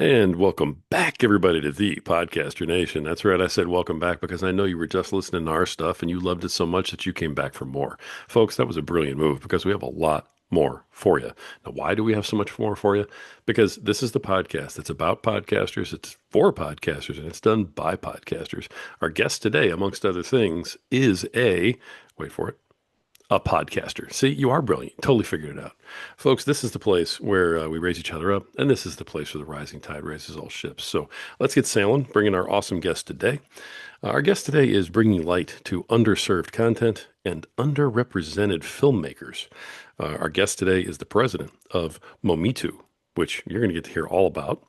And welcome back, everybody, to the Podcaster Nation. That's right. I said welcome back because I know you were just listening to our stuff and you loved it so much that you came back for more. Folks, that was a brilliant move because we have a lot more for you. Now, why do we have so much more for you? Because this is the podcast. It's about podcasters, it's for podcasters, and it's done by podcasters. Our guest today, amongst other things, is wait for it, a podcaster. See, you are brilliant. Totally figured it out. Folks, this is the place where we raise each other up, and this is the place where the rising tide raises all ships. So let's get sailing, bring in our awesome guest today. Our guest today is bringing light to underserved content and underrepresented filmmakers. Our guest today is the president of Mometu, which you're going to get to hear all about.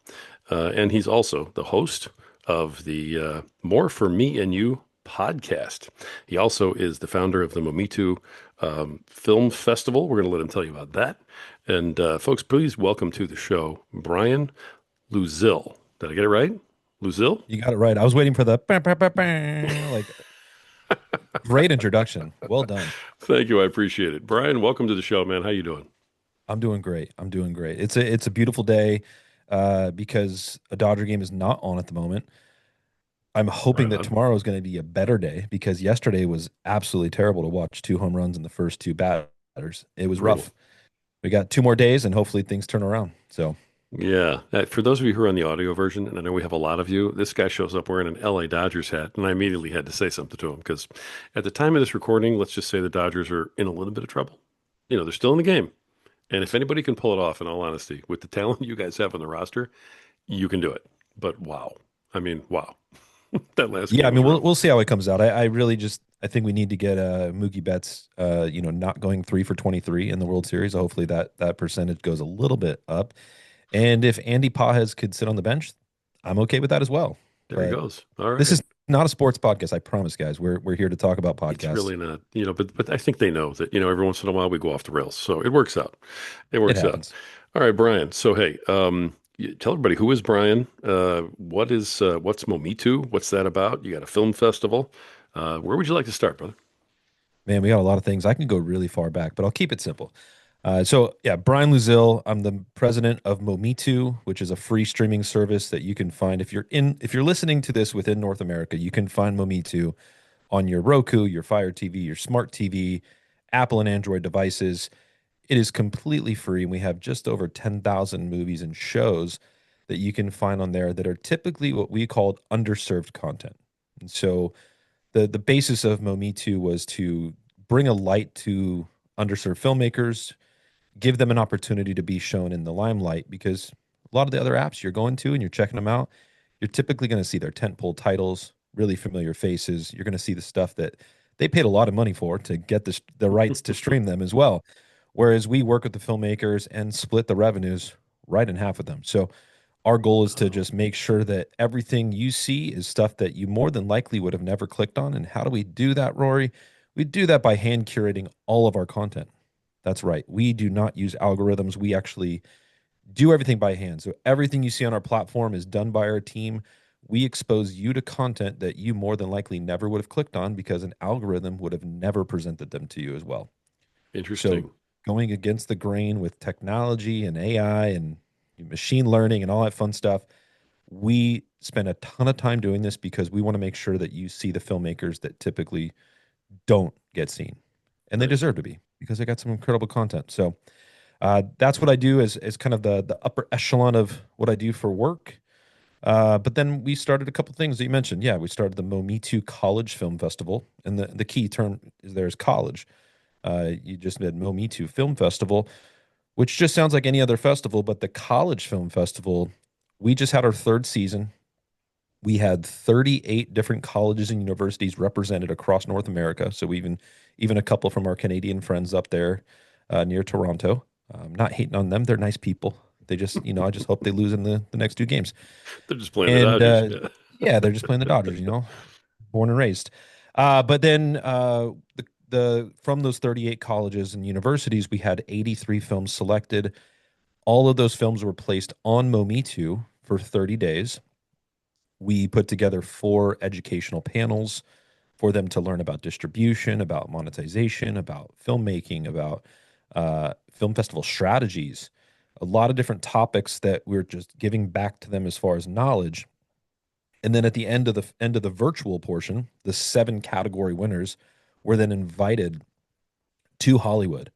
And he's also the host of the More for Me and You podcast. He also is the founder of the Mometu Film Festival. We're going to let him tell you about that. And folks, please welcome to the show, Bryan Louzil. Did I get it right? Louzil? You got it right. I was waiting for the bah, bah, bah, bah, like great introduction. Well done. Thank you. I appreciate it. Bryan, welcome to the show, man. How you doing? I'm doing great. I'm doing great. It's a beautiful day because a Dodger game is not on at the moment. I'm hoping Right that on. tomorrow is going to be a better day because yesterday was absolutely terrible to watch two home runs in the first two batters. It was Brutal. rough. We got two more days and hopefully things turn around. So Yeah. For those of you who are on the audio version, and I know we have a lot of you, this guy shows up wearing an LA Dodgers hat, and I immediately had to say something to him because at the time of this recording, let's just say the Dodgers are in a little bit of trouble. You know, they're still in the game. And if anybody can pull it off, in all honesty, with the talent you guys have on the roster, you can do it. But wow. I mean, wow. That last yeah, I game mean was we'll rough. we'll see how it comes out. I really just I think we need to get Mookie Betts not going 3 for 23 in the World Series. Hopefully that percentage goes a little bit up. And if Andy Pajes could sit on the bench, I'm okay with that as well. There he But goes. All this right. is not a sports podcast, I promise, guys. We're here to talk about It's podcasts. really not, but I think they know that, every once in a while we go off the rails. So it works out. It It works out. happens. All right, Bryan. So hey, tell everybody who is Bryan? What's Mometu? What's that about? You got a film festival. Where would you like to start, brother? Man, we got a lot of things. I can go really far back, but I'll keep it simple. So yeah, Bryan Louzil. I'm the president of Mometu, which is a free streaming service that you can find if you're listening to this within North America, you can find Mometu on your Roku, your Fire TV, your smart TV, Apple and Android devices. It is completely free, and we have just over 10,000 movies and shows that you can find on there that are typically what we called underserved content. And so the basis of Momitu was to bring a light to underserved filmmakers, give them an opportunity to be shown in the limelight because a lot of the other apps you're going to and you're checking them out, you're typically going to see their tentpole titles, really familiar faces. You're going to see the stuff that they paid a lot of money for to get the rights to stream them as well. Whereas we work with the filmmakers and split the revenues right in half with them. So our goal is to Oh, just make sure that everything you see is stuff that you more than likely would have never clicked on. And how do we do that, Rory? We do that by hand curating all of our content. That's right. We do not use algorithms. We actually do everything by hand. So everything you see on our platform is done by our team. We expose you to content that you more than likely never would have clicked on because an algorithm would have never presented them to you as well. So interesting. going against the grain with technology and AI and machine learning and all that fun stuff, we spend a ton of time doing this because we want to make sure that you see the filmmakers that typically don't get seen, and they Nice. deserve to be because they got some incredible content. So that's what I do as kind of the upper echelon of what I do for work. But then we started a couple things that you mentioned. Yeah, we started the Mometu College Film Festival, and the key term is there is college. You just did Mometu Film Festival, which just sounds like any other festival, but the College Film Festival, we just had our third season. We had 38 different colleges and universities represented across North America. So we even a couple from our Canadian friends up there near Toronto. Not hating on them; they're nice people. They just, I just hope they lose in the next two games. They're just playing the And Dodgers. Yeah. yeah, they're just playing the Dodgers, born and raised. But then the from those 38 colleges and universities, we had 83 films selected. All of those films were placed on Momitu for 30 days. We put together four educational panels for them to learn about distribution, about monetization, about filmmaking, about film festival strategies, a lot of different topics that we're just giving back to them as far as knowledge. And then at the end of the virtual portion, the 7 category winners were then invited to Hollywood,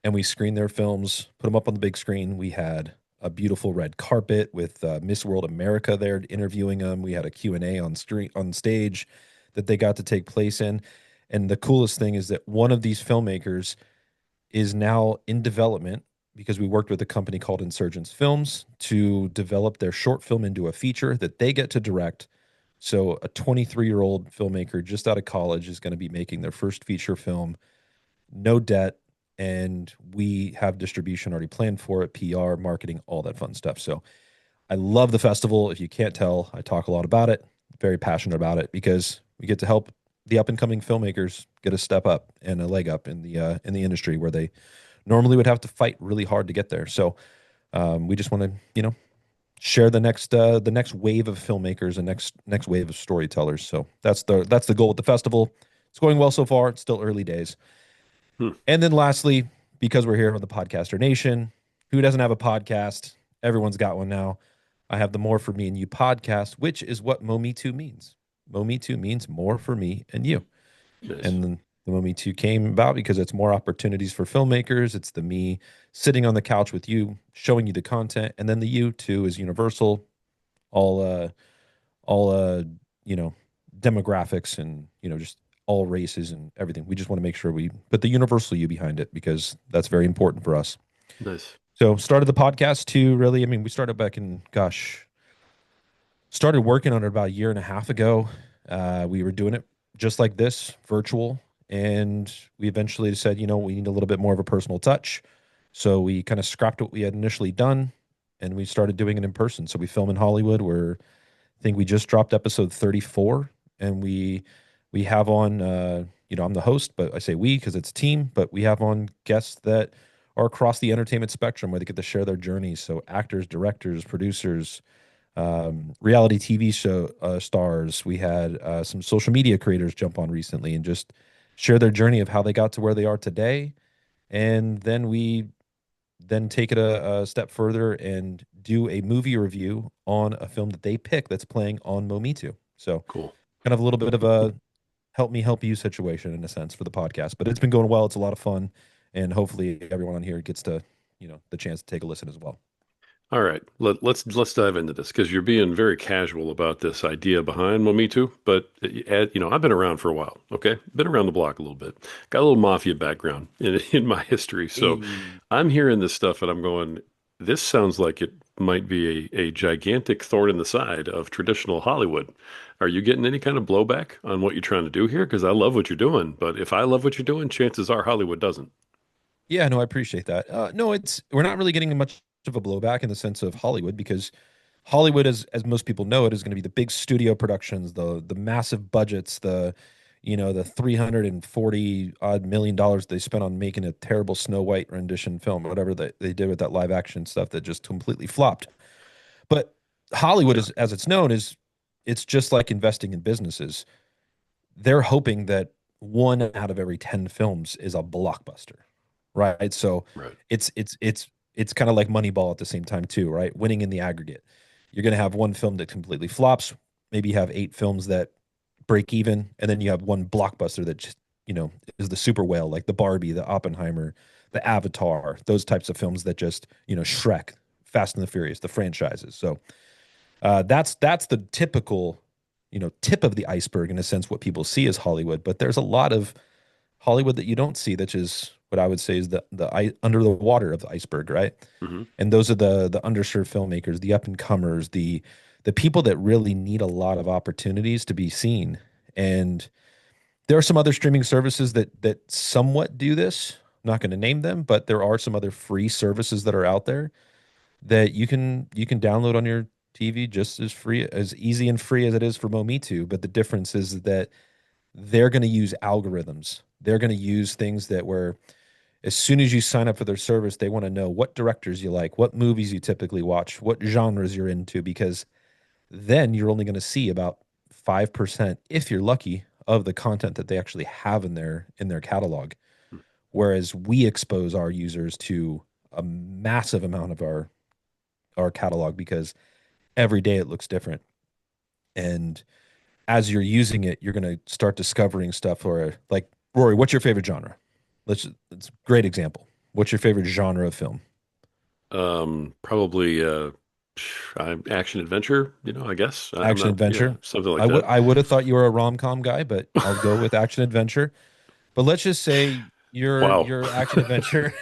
and we screened their films, put them up on the big screen. We had a beautiful red carpet with Miss World America there interviewing them. We had a Q&A on stage that they got to take place in. And the coolest thing is that one of these filmmakers is now in development because we worked with a company called Insurgents Films to develop their short film into a feature that they get to direct. So a 23-year-old filmmaker just out of college is going to be making their first feature film, no debt, and we have distribution already planned for it, PR, marketing, all that fun stuff. So I love the festival. If you can't tell, I talk a lot about it, very passionate about it because we get to help the up and coming filmmakers get a step up and a leg up in the industry where they normally would have to fight really hard to get there. So we just want to, share the next wave of filmmakers and next wave of storytellers. So that's the goal with the festival. It's going well so far. It's still early days. Hmm. And then lastly, because we're here on the Podcaster Nation, who doesn't have a podcast? Everyone's got one now. I have the More for Me and You podcast, which is what Mometu means. Mometu means more for me and you. Nice. And then the Mometu came about because it's more opportunities for filmmakers. It's the me sitting on the couch with you, showing you the content. And then the you too is universal, all all you know, demographics and, just all races and everything. We just want to make sure we put the universal you behind it because that's very important for us. Nice. So started the podcast to really, I mean, we started back in, started working on it about a year and a half ago. We were doing it just like this, virtual, and we eventually said, we need a little bit more of a personal touch. So we kind of scrapped what we had initially done, and we started doing it in person. So we film in Hollywood. I think we just dropped episode 34, and we have on, I'm the host, but I say we because it's a team. But we have on guests that are across the entertainment spectrum where they get to share their journeys. So actors, directors, producers, reality TV show stars. We had some social media creators jump on recently and just share their journey of how they got to where they are today. And then we then take it a step further and do a movie review on a film that they pick that's playing on Mometu. So Cool. kind of a little bit of a help me help you situation in a sense for the podcast. But it's been going well. It's a lot of fun. And hopefully everyone on here gets to, the chance to take a listen as well. All right, let's dive into this because you're being very casual about this idea behind Mometu. But I've been around for a while. Okay, been around the block a little bit. Got a little mafia background in my history, so Hey. I'm hearing this stuff and I'm going. This sounds like it might be a gigantic thorn in the side of traditional Hollywood. Are you getting any kind of blowback on what you're trying to do here? Because I love what you're doing, but if I love what you're doing, chances are Hollywood doesn't. Yeah, no, I appreciate that. No, we're not really getting much of a blowback in the sense of Hollywood because Hollywood, as most people know, it is going to be the big studio productions, the massive budgets, the 340 odd $1 million they spent on making a terrible Snow White rendition film, whatever that they did with that live action stuff that just completely flopped. But Hollywood Yeah. is, as it's known, is it's just like investing in businesses. They're hoping that one out of every 10 films is a blockbuster, right? So Right. it's kind of like Moneyball at the same time too, right? Winning in the aggregate. You're going to have one film that completely flops, maybe you have 8 films that break even, and then you have one blockbuster that just, is the super whale, like the Barbie, the Oppenheimer, the Avatar, those types of films that just, Shrek, Fast and the Furious, the franchises. So that's the typical, tip of the iceberg in a sense, what people see as Hollywood. But there's a lot of Hollywood that you don't see, that is what I would say is the under the water of the iceberg, right? Hmm. And those are the underserved filmmakers, the up and comers, the people that really need a lot of opportunities to be seen. And there are some other streaming services that somewhat do this. I'm not going to name them, but there are some other free services that are out there that you can download on your TV just as free, as easy and free as it is for Mometu. But the difference is that they're going to use algorithms. They're going to use things that where as soon as you sign up for their service, they want to know what directors you like, what movies you typically watch, what genres you're into, because then you're only going to see about 5%, if you're lucky, of the content that they actually have in their catalog. Whereas we expose our users to a massive amount of our catalog because every day it looks different. And as you're using it, you're going to start discovering stuff. Or like Rory, what's your favorite genre? It's a great example. What's your favorite genre of film? Probably action adventure, I guess. I'm Action not, yeah, adventure. something like I would that. I would have thought you were a rom-com guy, but I'll go with action adventure. But let's just say Wow. your action adventure.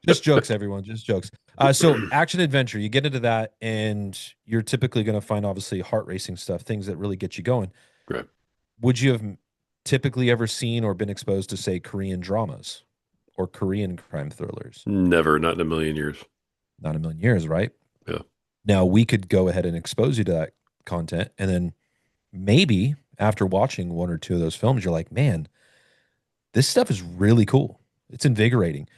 Just jokes, everyone. Just jokes. So action adventure, you get into that, and you're typically going to find obviously heart racing stuff, things that really get you going. Right. Would you have typically ever seen or been exposed to, say, Korean dramas or Korean crime thrillers? Never, not in a million years. Not a million years, right? Yeah. Now we could go ahead and expose you to that content, and then maybe after watching one or two of those films, you're like, man, this stuff is really cool. It's invigorating.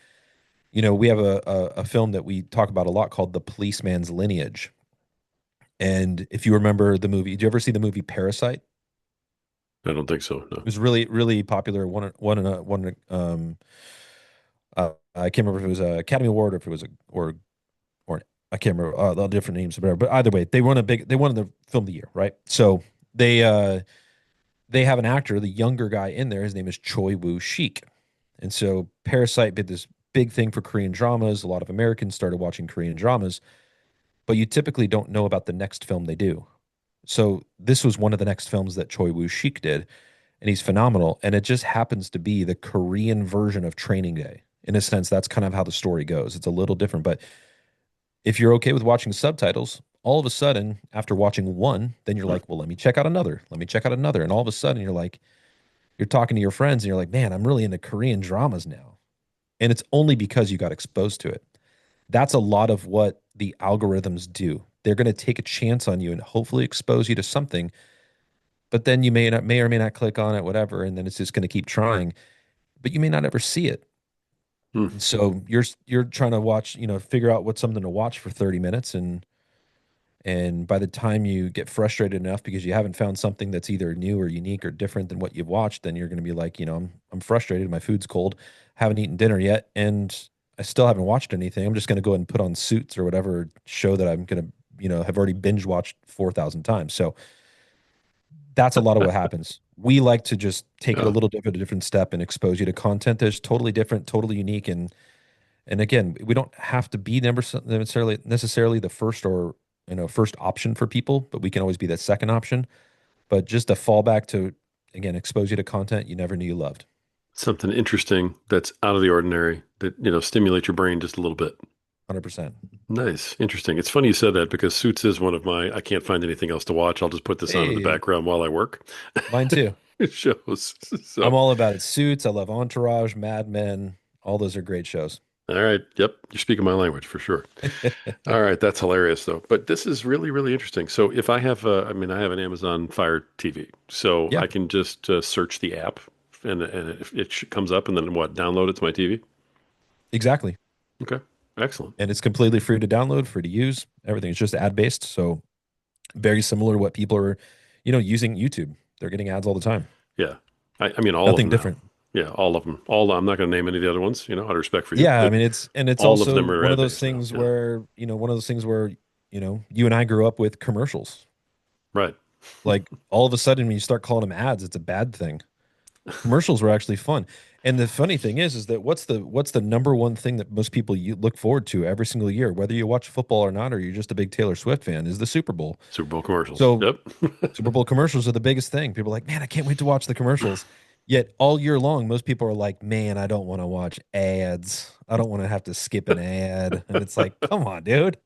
We have a film that we talk about a lot called The Policeman's Lineage. And if you remember the movie, did you ever see the movie Parasite? I don't think so. It No. was really, really popular. I can't remember if it was a Academy Award or if it was or I can't remember the different names or whatever. But either way, they won the film of the year, right? So they have an actor, the younger guy in there. His name is Choi Woo Shik. And so Parasite did this big thing for Korean dramas. A lot of Americans started watching Korean dramas, but you typically don't know about the next film they do. So this was one of the next films that Choi Woo Shik did, and he's phenomenal. And it just happens to be the Korean version of Training Day. In a sense, that's kind of how the story goes. It's a little different, but if you're okay with watching subtitles, all of a sudden, after watching one, then you're Hmm. like, well, let me check out another. Let me check out another. And all of a sudden, you're talking to your friends and you're like, man, I'm really into Korean dramas now. And it's only because you got exposed to it. That's a lot of what the algorithms do. They're going to take a chance on you and hopefully expose you to something, but then you may or may not click on it, whatever, and then it's just going to keep trying, but you may not ever see it. Hmm. And so you're trying to watch, figure out what's something to watch for 30 minutes, and by the time you get frustrated enough because you haven't found something that's either new or unique or different than what you've watched, then you're going to be like, I'm frustrated. My food's cold. Haven't eaten dinner yet, and I still haven't watched anything. I'm just going to go ahead and put on Suits or whatever show that I'm going to, have already binge watched 4,000 times. So that's a lot of what happens. We like to just take it a Yeah. little bit of a different step and expose you to content that's totally different, totally unique, and again, we don't have to be necessarily the first or first option for people, but we can always be that second option. But just a fallback to again expose you to content you never knew you loved. Something interesting that's out of the ordinary that, stimulates your brain just a little bit. 100%. Nice. Interesting. It's funny you said that because Suits is one of my, I can't find anything else to watch. I'll just put this on in the Hey, background while I work. mine too. Shows. I'm So, all about it. Suits. I love Entourage, Mad Men. All those are great shows. all right. Yep. You're speaking my language for sure. All right. That's hilarious though. But this is really, really interesting. So if I have, I have an Amazon Fire TV, so Yeah, I can just search the app and it comes up and then what, download it to my TV? exactly. Okay. Excellent. And it's completely free to download, free to use. Everything is just ad based. So very similar to what people are, using YouTube. They're getting ads all the time. Yeah. I mean, all of Nothing them now. different. Yeah. All of them. I'm not going to name any of the other ones, out of respect for you, Yeah, I but mean it's all of also them are one of ad those based now. things Yeah. where, you and I grew up with commercials. Right. Like all of a sudden when you start calling them ads, it's a bad thing. Commercials were actually fun. And the funny thing is that what's the number one thing that most people you look forward to every single year, whether you watch football or not, or you're just a big Taylor Swift fan, is the Super Bowl. Super Bowl commercials. So Yep. Super Bowl commercials are the biggest thing. People are like, man, I can't wait to watch the commercials. Yet all year long, most people are like, man, I don't want to watch ads. I don't want to have to skip an ad. And it's like, come on, dude.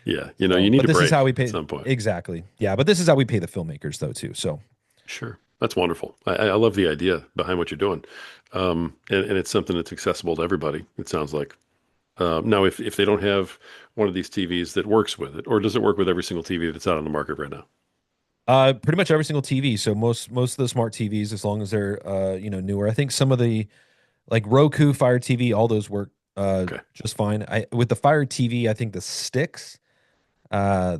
Yeah. You So, need but a this is how break we at pay. some point. Exactly. Yeah. But this is how we pay the filmmakers, though, too. So, Sure. That's wonderful. I love the idea behind what you're doing. And it's something that's accessible to everybody, it sounds like. Now, if they don't have one of these TVs that works with it, or does it work with every single TV that's out on the market right now? pretty much every single TV. So most of the smart TVs, as long as they're newer, I think some of the like Roku, Fire TV, all those work Okay. just fine. I with the Fire TV, I think the stick, I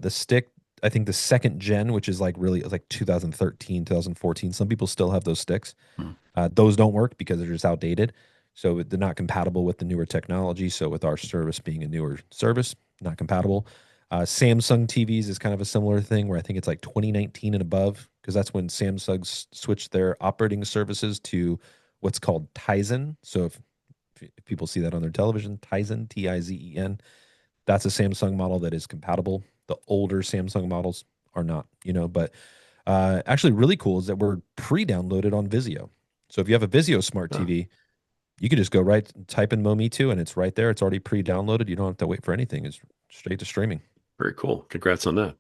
think the second gen, which is like really like 2013, 2014. Some people still have those sticks. Hmm. Those don't work because they're just outdated. So they're not compatible with the newer technology. So with our service being a newer service, not compatible. Samsung TVs is kind of a similar thing where I think it's like 2019 and above because that's when Samsung switched their operating services to what's called Tizen. So if people see that on their television, Tizen, Tizen, that's a Samsung model that is compatible. The older Samsung models are not, but actually really cool is that we're pre-downloaded on Vizio. So if you have a Vizio smart Ah, TV, you can just go right, type in Mometu, and it's right there. It's already pre-downloaded. You don't have to wait for anything. It's straight to streaming. very cool. Congrats on that.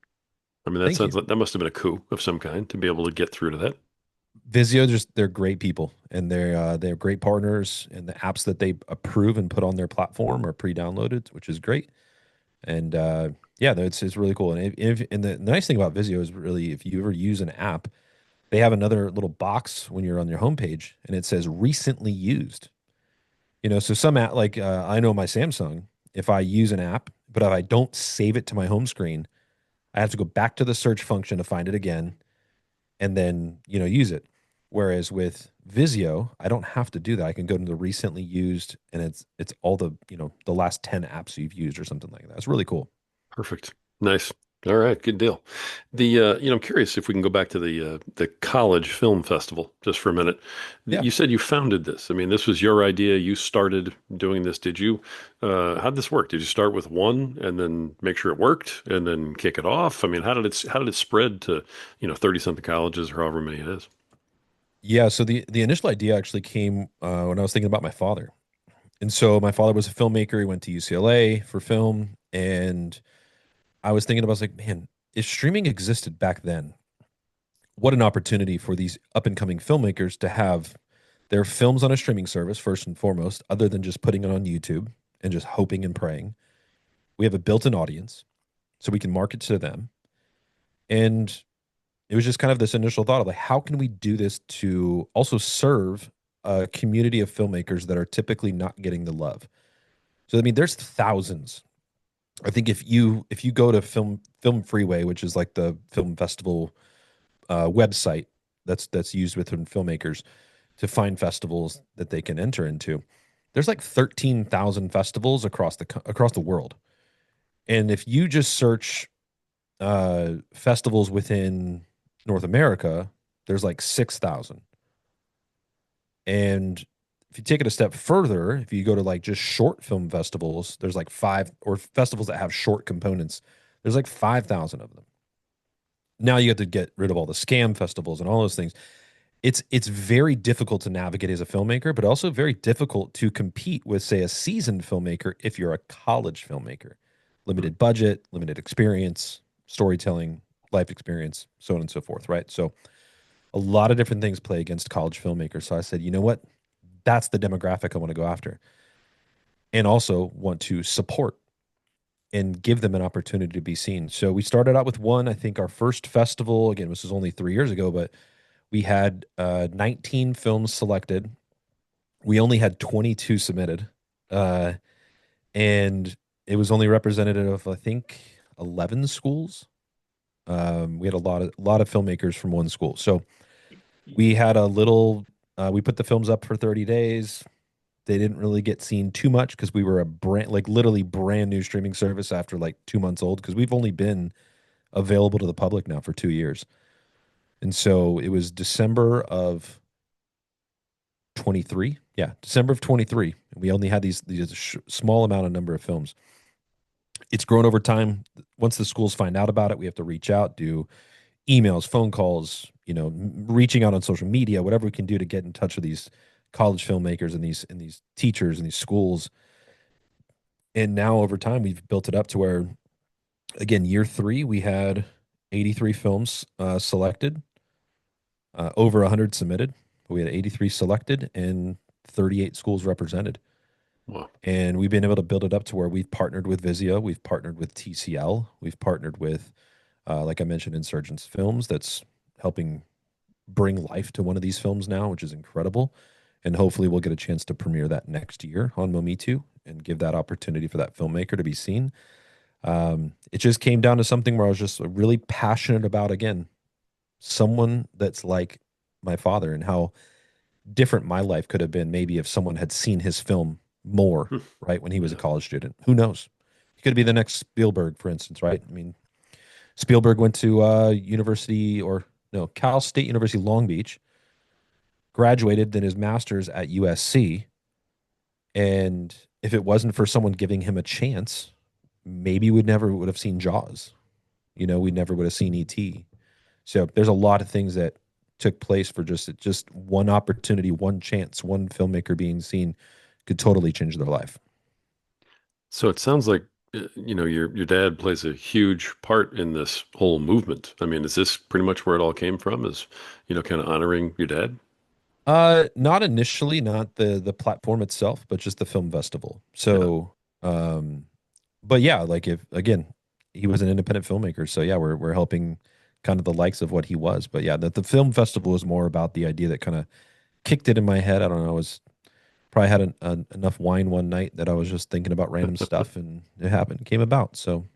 I mean, that Thank you. sounds like that must have been a coup of some kind to be able to get through to that. Vizio, just they're great people, and they're great partners. And the apps that they approve and put on their platform are pre-downloaded, which is great. And yeah, it's really cool. And the nice thing about Vizio is really if you ever use an app, they have another little box when you're on your homepage, and it says recently used. So some app like I know my Samsung, if I use an app, but if I don't save it to my home screen, I have to go back to the search function to find it again and then, use it. Whereas with Vizio, I don't have to do that. I can go to the recently used and it's all the last 10 apps you've used or something like that. It's really cool. Perfect. Nice. All right, good deal. I'm curious if we can go back to the college film festival just for a minute. Yeah. You said you founded this. I mean, this was your idea. You started doing this. Did you, how'd this work? Did you start with one and then make sure it worked and then kick it off? I mean, how did it spread to, 30 something colleges or however many it is? Yeah, so the initial idea actually came when I was thinking about my father. And so my father was a filmmaker. He went to UCLA for film, and I was thinking about, I was like, man, if streaming existed back then, what an opportunity for these up and coming filmmakers to have their films on a streaming service, first and foremost, other than just putting it on YouTube and just hoping and praying. We have a built in audience, so we can market to them. And it was just kind of this initial thought of like, how can we do this to also serve a community of filmmakers that are typically not getting the love? So, I mean, there's thousands. I think if you go to Film Freeway, which is like the film festival website that's used within filmmakers to find festivals that they can enter into. There's like 13,000 festivals across the world. And if you just search festivals within North America, there's like 6,000. And if you take it a step further, if you go to like just short film festivals, there's like five, or festivals that have short components, there's like 5,000 of them. Now you have to get rid of all the scam festivals and all those things. It's very difficult to navigate as a filmmaker, but also very difficult to compete with, say, a seasoned filmmaker if you're a college filmmaker. Hmm. Limited budget, limited experience, storytelling, life experience, so on and so forth, right? So a lot of different things play against college filmmakers. So I said, you know what? That's the demographic I want to go after. And also want to support and give them an opportunity to be seen. So we started out with one. I think our first festival, again, this was only 3 years ago, but we had 19 films selected. We only had 22 submitted, uh, and it was only representative of I think 11 schools. We had a lot of filmmakers from one school, so we had a little. We put the films up for 30 days. They didn't really get seen too much because we were a brand, like literally brand new streaming service after like 2 months old. Because we've only been available to the public now for 2 years, and so it was December of 23. Yeah, December of 23. We only had these small amount of number of films. It's grown over time. Once the schools find out about it, we have to reach out, do emails, phone calls, reaching out on social media, whatever we can do to get in touch with these college filmmakers and these teachers and these schools. And now over time, we've built it up to where, again, year three, we had 83 films selected, over 100 submitted. We had 83 selected and 38 schools represented. Wow. And we've been able to build it up to where we've partnered with Vizio, we've partnered with TCL, we've partnered with, like I mentioned, Insurgents Films, that's helping bring life to one of these films now, which is incredible. And hopefully we'll get a chance to premiere that next year on Mometu and give that opportunity for that filmmaker to be seen. It just came down to something where I was just really passionate about, again, someone that's like my father and how different my life could have been maybe if someone had seen his film more, Hmm. right, when he was a Yeah. college student. Who knows? He could be the next Spielberg, for instance, right? I mean, Spielberg went to university or no, Cal State University Long Beach, graduated, then his master's at USC. And if it wasn't for someone giving him a chance, maybe we'd never would have seen Jaws. We never would have seen ET. So there's a lot of things that took place for just one opportunity, one chance, one filmmaker being seen could totally change their life. So it sounds like your dad plays a huge part in this whole movement. I mean, is this pretty much where it all came from? Is kind of honoring your dad? Not initially, not the platform itself, but just the film festival. Yeah. So, um, but yeah, like if again, he was an independent filmmaker, so yeah, we're helping kind of the likes of what he was. But yeah, the film festival is more about the idea that kind of kicked it in my head. I don't know, I was probably had enough wine one night that I was just thinking about random stuff, and it happened, came about. So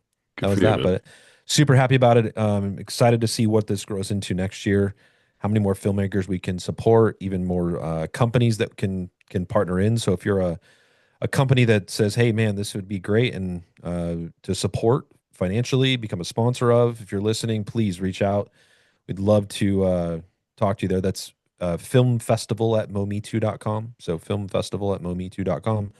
that Good for was you, that. man. But super happy about it. Excited to see what this grows into next year. How many more filmmakers we can support, even more companies that can partner in. So if you're a company that says, "Hey, man, this would be great," and to support financially, become a sponsor of. If you're listening, please reach out. We'd love to talk to you there. That's filmfestival at mometu.com. So filmfestival at mometu.com.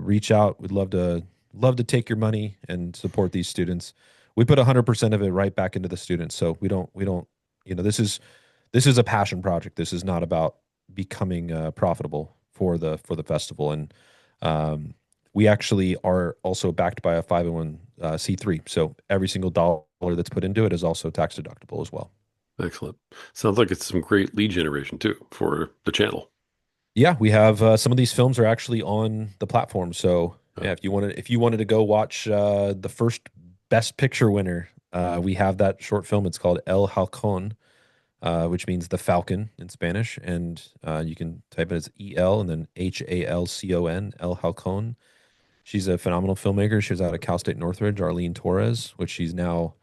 Reach out. We'd love to take your money and support these students. We put 100% of it right back into the students. So we don't this is a passion project. This is not about becoming profitable for the festival. And um, we actually are also backed by a 501c3. So every single dollar that's put into it is also tax deductible as well. Excellent. Sounds like it's some great lead generation too for the channel. Yeah, we have some of these films are actually on the platform. So Uh, yeah, if you wanted to go watch the first Best Picture winner, we have that short film. It's called El Halcon, which means the Falcon in Spanish, and you can type it as EL and then Halcon, El Halcon. She's a phenomenal filmmaker. She was out of Cal State Northridge, Arlene Torres, which she's now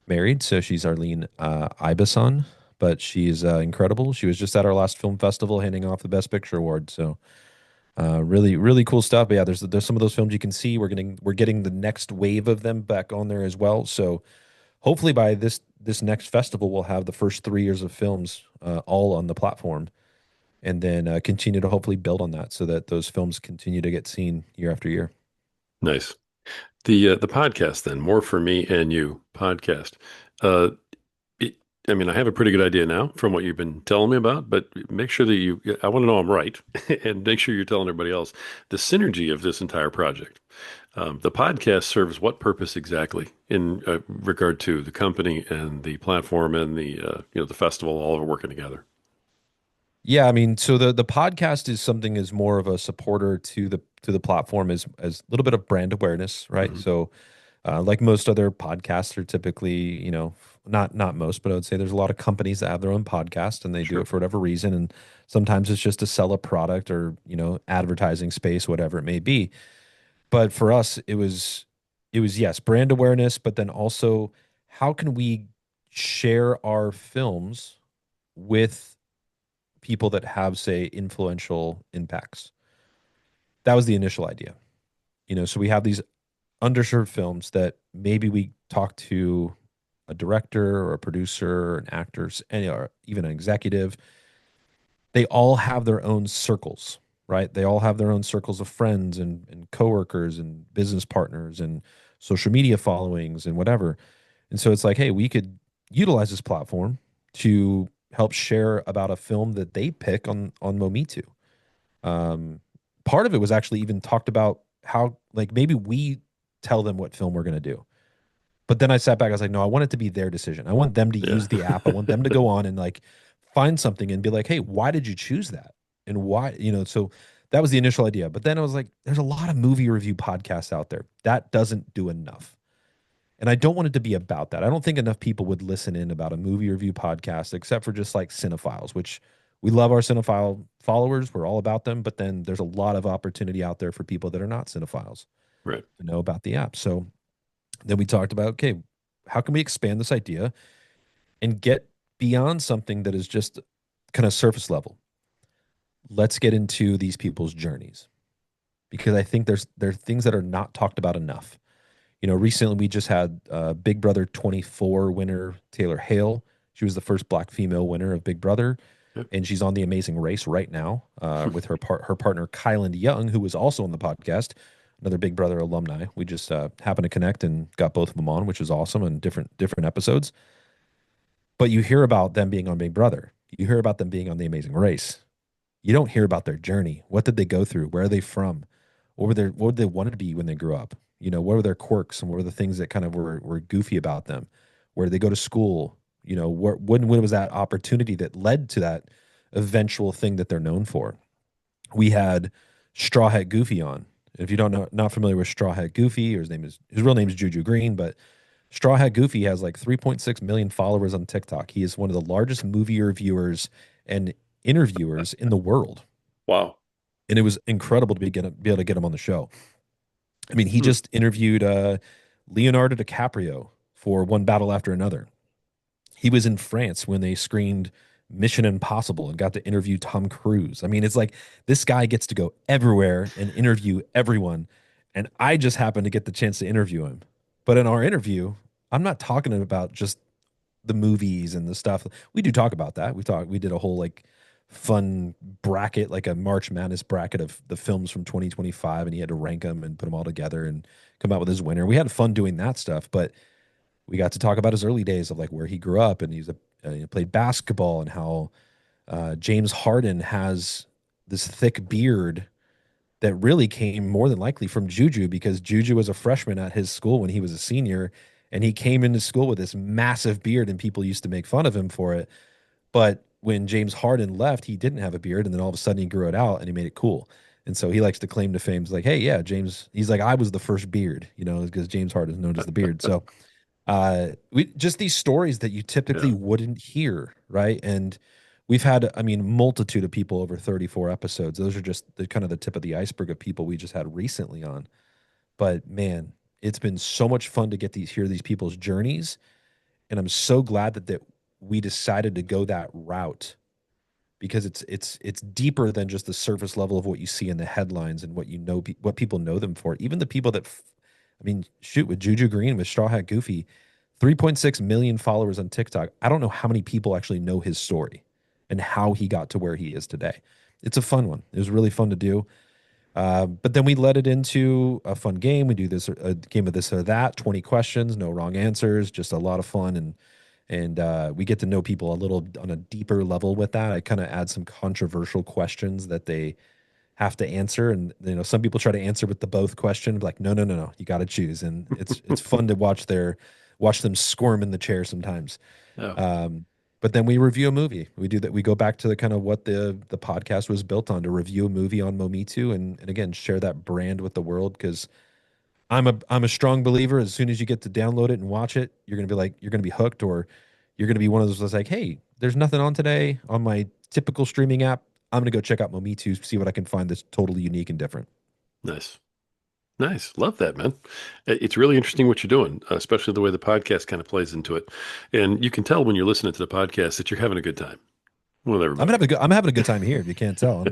married. So she's Arlene Ibeson, but she's incredible. She was just at our last film festival handing off the Best Picture award. So really, really cool stuff. But yeah, there's some of those films you can see. We're getting the next wave of them back on there as well. So hopefully by this next festival, we'll have the first 3 years of films all on the platform, and then continue to hopefully build on that so that those films continue to get seen year after year. nice. The podcast then, more for me and you podcast. Uh, it, I mean, I have a pretty good idea now from what you've been telling me about, but make sure that I want to know I'm right, and make sure you're telling everybody else the synergy of this entire project. The podcast serves what purpose exactly in regard to the company and the platform and the festival, all of it working together? Yeah, I mean, so the podcast is something is more of a supporter to the platform as a little bit of brand awareness, right? Hmm. So like most other podcasts are typically, not most, but I would say there's a lot of companies that have their own podcast and they do Sure. it for whatever reason. And sometimes it's just to sell a product or, advertising space, whatever it may be. But for us, it was yes, brand awareness, but then also how can we share our films with people that have, say, influential impacts? That was the initial idea. So we have these underserved films that maybe we talk to a director or a producer, or an actor, or even an executive. They all have their own circles, right? They all have their own circles of friends and coworkers and business partners and social media followings and whatever. And so it's like, hey, we could utilize this platform to help share about a film that they pick on Mometu. Um, Part of it was actually even talked about how like maybe we tell them what film we're going to do. But then I sat back. I was like, no, I want it to be their decision. I want them to Yeah. use the app. I want them to go on and like find something and be like, hey, why did you choose that? And why, so that was the initial idea. But then I was like, there's a lot of movie review podcasts out there. That doesn't do enough. And I don't want it to be about that. I don't think enough people would listen in about a movie review podcast, except for just like cinephiles, which we love our cinephile followers. We're all about them. But then there's a lot of opportunity out there for people that are not cinephiles Right. to know about the app. So then we talked about, okay, how can we expand this idea and get beyond something that is just kind of surface level? let's get into these people's journeys because I think there are things that are not talked about enough. Recently we just had Big Brother 24 winner Taylor Hale. She was the first Black female winner of Big Brother, Yep. and she's on The Amazing Race right now with her partner Kyland Young, who was also on the podcast, another Big Brother alumni. We just happened to connect and got both of them on, which is awesome, and different episodes. But you hear about them being on Big Brother. You hear about them being on The Amazing Race. You don't hear about their journey. What did they go through? Where are they from? What did they want to be when they grew up? What were their quirks and what were the things that kind of were goofy about them? Where did they go to school? When was that opportunity that led to that eventual thing that they're known for? We had Straw Hat Goofy on. If you don't know, not familiar with Straw Hat Goofy, or his real name is Juju Green, but Straw Hat Goofy has like 3.6 million followers on TikTok. He is one of the largest movie reviewers and interviewers in the world. Wow. And it was incredible to be able to get him on the show. I mean, he Hmm. just interviewed Leonardo DiCaprio for One Battle After Another. He was in France when they screened Mission Impossible and got to interview Tom Cruise. I mean, it's like this guy gets to go everywhere and interview everyone. And I just happened to get the chance to interview him. But in our interview, I'm not talking about just the movies and the stuff. We do talk about that. We did a whole like fun bracket, like a March Madness bracket of the films from 2025, and he had to rank them and put them all together and come out with his winner. We had fun doing that stuff, but we got to talk about his early days of like where he grew up and he played basketball and how James Harden has this thick beard that really came more than likely from Juju because Juju was a freshman at his school when he was a senior, and he came into school with this massive beard and people used to make fun of him for it. But when James Harden left, he didn't have a beard, and then all of a sudden he grew it out and he made it cool. And so he likes to claim to fame, like, hey, yeah, James. He's like, I was the first beard, because James Harden is known as the beard. So we just these stories that you typically Yeah. wouldn't hear, right? And we've had, I mean, multitude of people over 34 episodes. Those are just the kind of the tip of the iceberg of people we just had recently on. But man, it's been so much fun to hear these people's journeys, and I'm so glad that we decided to go that route because it's deeper than just the surface level of what you see in the headlines and what people know them for. Even the people I mean, shoot, with Juju Green, with Straw Hat Goofy, 3.6 million followers on TikTok. I don't know how many people actually know his story and how he got to where he is today. It's a fun one. It was really fun to do. But then we led it into a fun game. We do a game of this or that, 20 questions, no wrong answers, just a lot of fun. And we get to know people a little on a deeper level with that. I kind of add some controversial questions that they have to answer. And some people try to answer with the both question, like, no, no, no, no, you got to choose. And it's fun to watch them squirm in the chair sometimes. Yeah. Um, but then we review a movie. We do that. We go back to the kind of what the podcast was built on, to review a movie on Mometu and again share that brand with the world, because I'm a strong believer. As soon as you get to download it and watch it, you're gonna be hooked, or you're gonna be one of those that's like, hey, there's nothing on today on my typical streaming app. I'm gonna go check out Mometu, see what I can find that's totally unique and different. Nice. Nice. Love that, man. It's really interesting what you're doing, especially the way the podcast kind of plays into it. And you can tell when you're listening to the podcast that you're having a good time with everybody. I'm having a good time here. If you can't tell,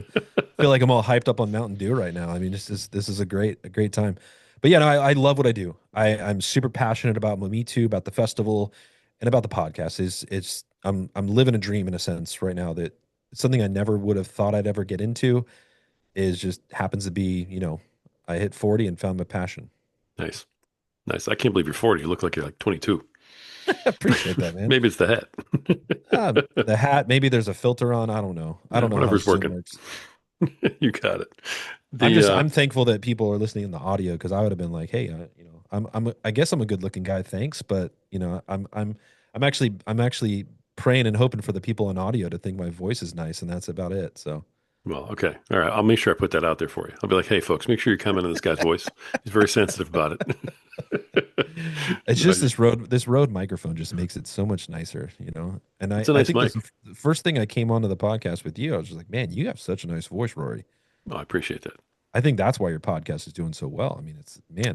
feel like I'm all hyped up on Mountain Dew right now. I mean, this is a great time. But yeah, no, I love what I do. I'm super passionate about Mometu, about the festival, and about the podcast. I'm living a dream in a sense right now, that it's something I never would have thought I'd ever get into. Is just happens to be, I hit 40 and found my passion. Nice. Nice. I can't believe you're 40. You look like you're like 22. Appreciate that, man. Maybe it's the hat. The hat, maybe there's a filter on. I don't know. I Yeah, don't know how whatever's Zoom working. works. You got it. The I'm thankful that people are listening in the audio, because I would have been like, hey, I guess I'm a good looking guy, thanks, but I'm actually praying and hoping for the people on audio to think my voice is nice, and that's about it. So well, okay. All right. I'll make sure I put that out there for you. I'll be like, hey, folks, make sure you comment on this guy's voice. He's very sensitive about it. it's No, just this road microphone just makes it so much nicer, And I it's a I nice think this mic. is the first thing I came onto the podcast with you. I was just like, man, you have such a nice voice, Rory. Oh, I appreciate that. I think that's why your podcast is doing so well. I mean,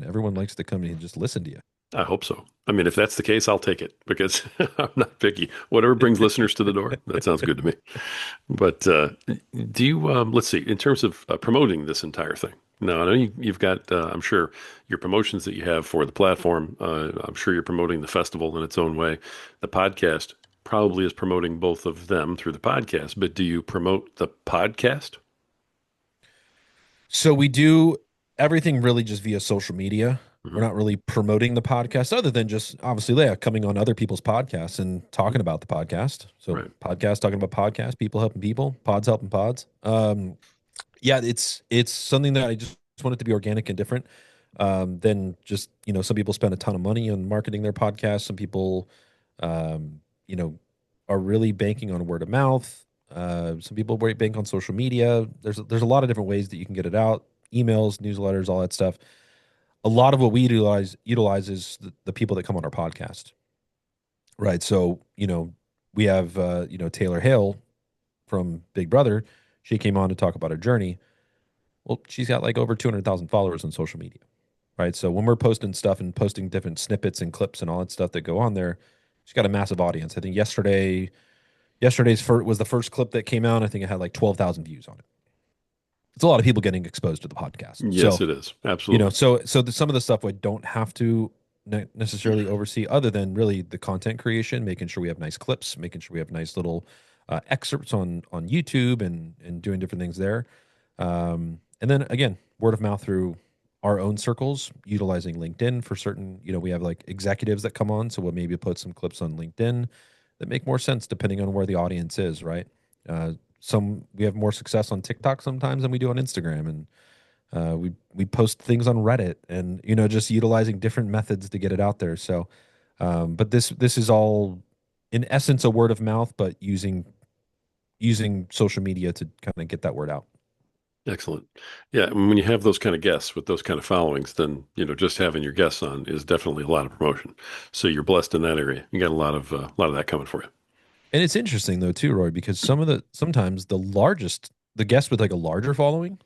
everyone likes to come in and just listen to you. I hope so. I mean, if that's the case, I'll take it because I'm not picky. Whatever brings listeners to the door, that sounds good to me. But do you, let's see, in terms of promoting this entire thing? Now, I know you've got, I'm sure, your promotions that you have for the platform. I'm sure you're promoting the festival in its own way. The podcast probably is promoting both of them through the podcast, but do you promote the podcast? So we do everything really just via social media. We're Hmm. not really promoting the podcast other than just obviously yeah, coming on other people's podcasts and talking about the podcast. So Right. podcast talking about podcasts, people helping people, pods helping pods. Yeah, it's something that I just want it to be organic and different. Then just some people spend a ton of money on marketing their podcast. Some people, um, you know, are really banking on word of mouth. Some people bank on social media. There's a lot of different ways that you can get it out: emails, newsletters, all that stuff. A lot of what we utilize is the people that come on our podcast, right? So we have Taylor Hale from Big Brother. She came on to talk about her journey. Well, she's got like over 200,000 followers on social media, right? So when we're posting stuff and posting different snippets and clips and all that stuff that go on there, she's got a massive audience. I think yesterday's was the first clip that came out. I think it had like 12,000 views on it. It's a lot of people getting exposed to the podcast. Yes, So it is. Absolutely. some of the stuff I don't have to necessarily oversee, other than really the content creation, making sure we have nice clips, making sure we have nice little excerpts on YouTube and doing different things there. And then again, word of mouth through our own circles, utilizing LinkedIn for certain. We have like executives that come on, so we'll maybe put some clips on LinkedIn that make more sense depending on where the audience is. Right. Some we have more success on TikTok sometimes than we do on Instagram, and we post things on Reddit, and just utilizing different methods to get it out there. So, but this is all in essence a word of mouth, but using social media to kind of get that word out. Excellent. Yeah, and when you have those kind of guests with those kind of followings, then just having your guests on is definitely a lot of promotion. So you're blessed in that area. You got a lot of that coming for you. And it's interesting though too, Roy, because sometimes the guest with like a larger following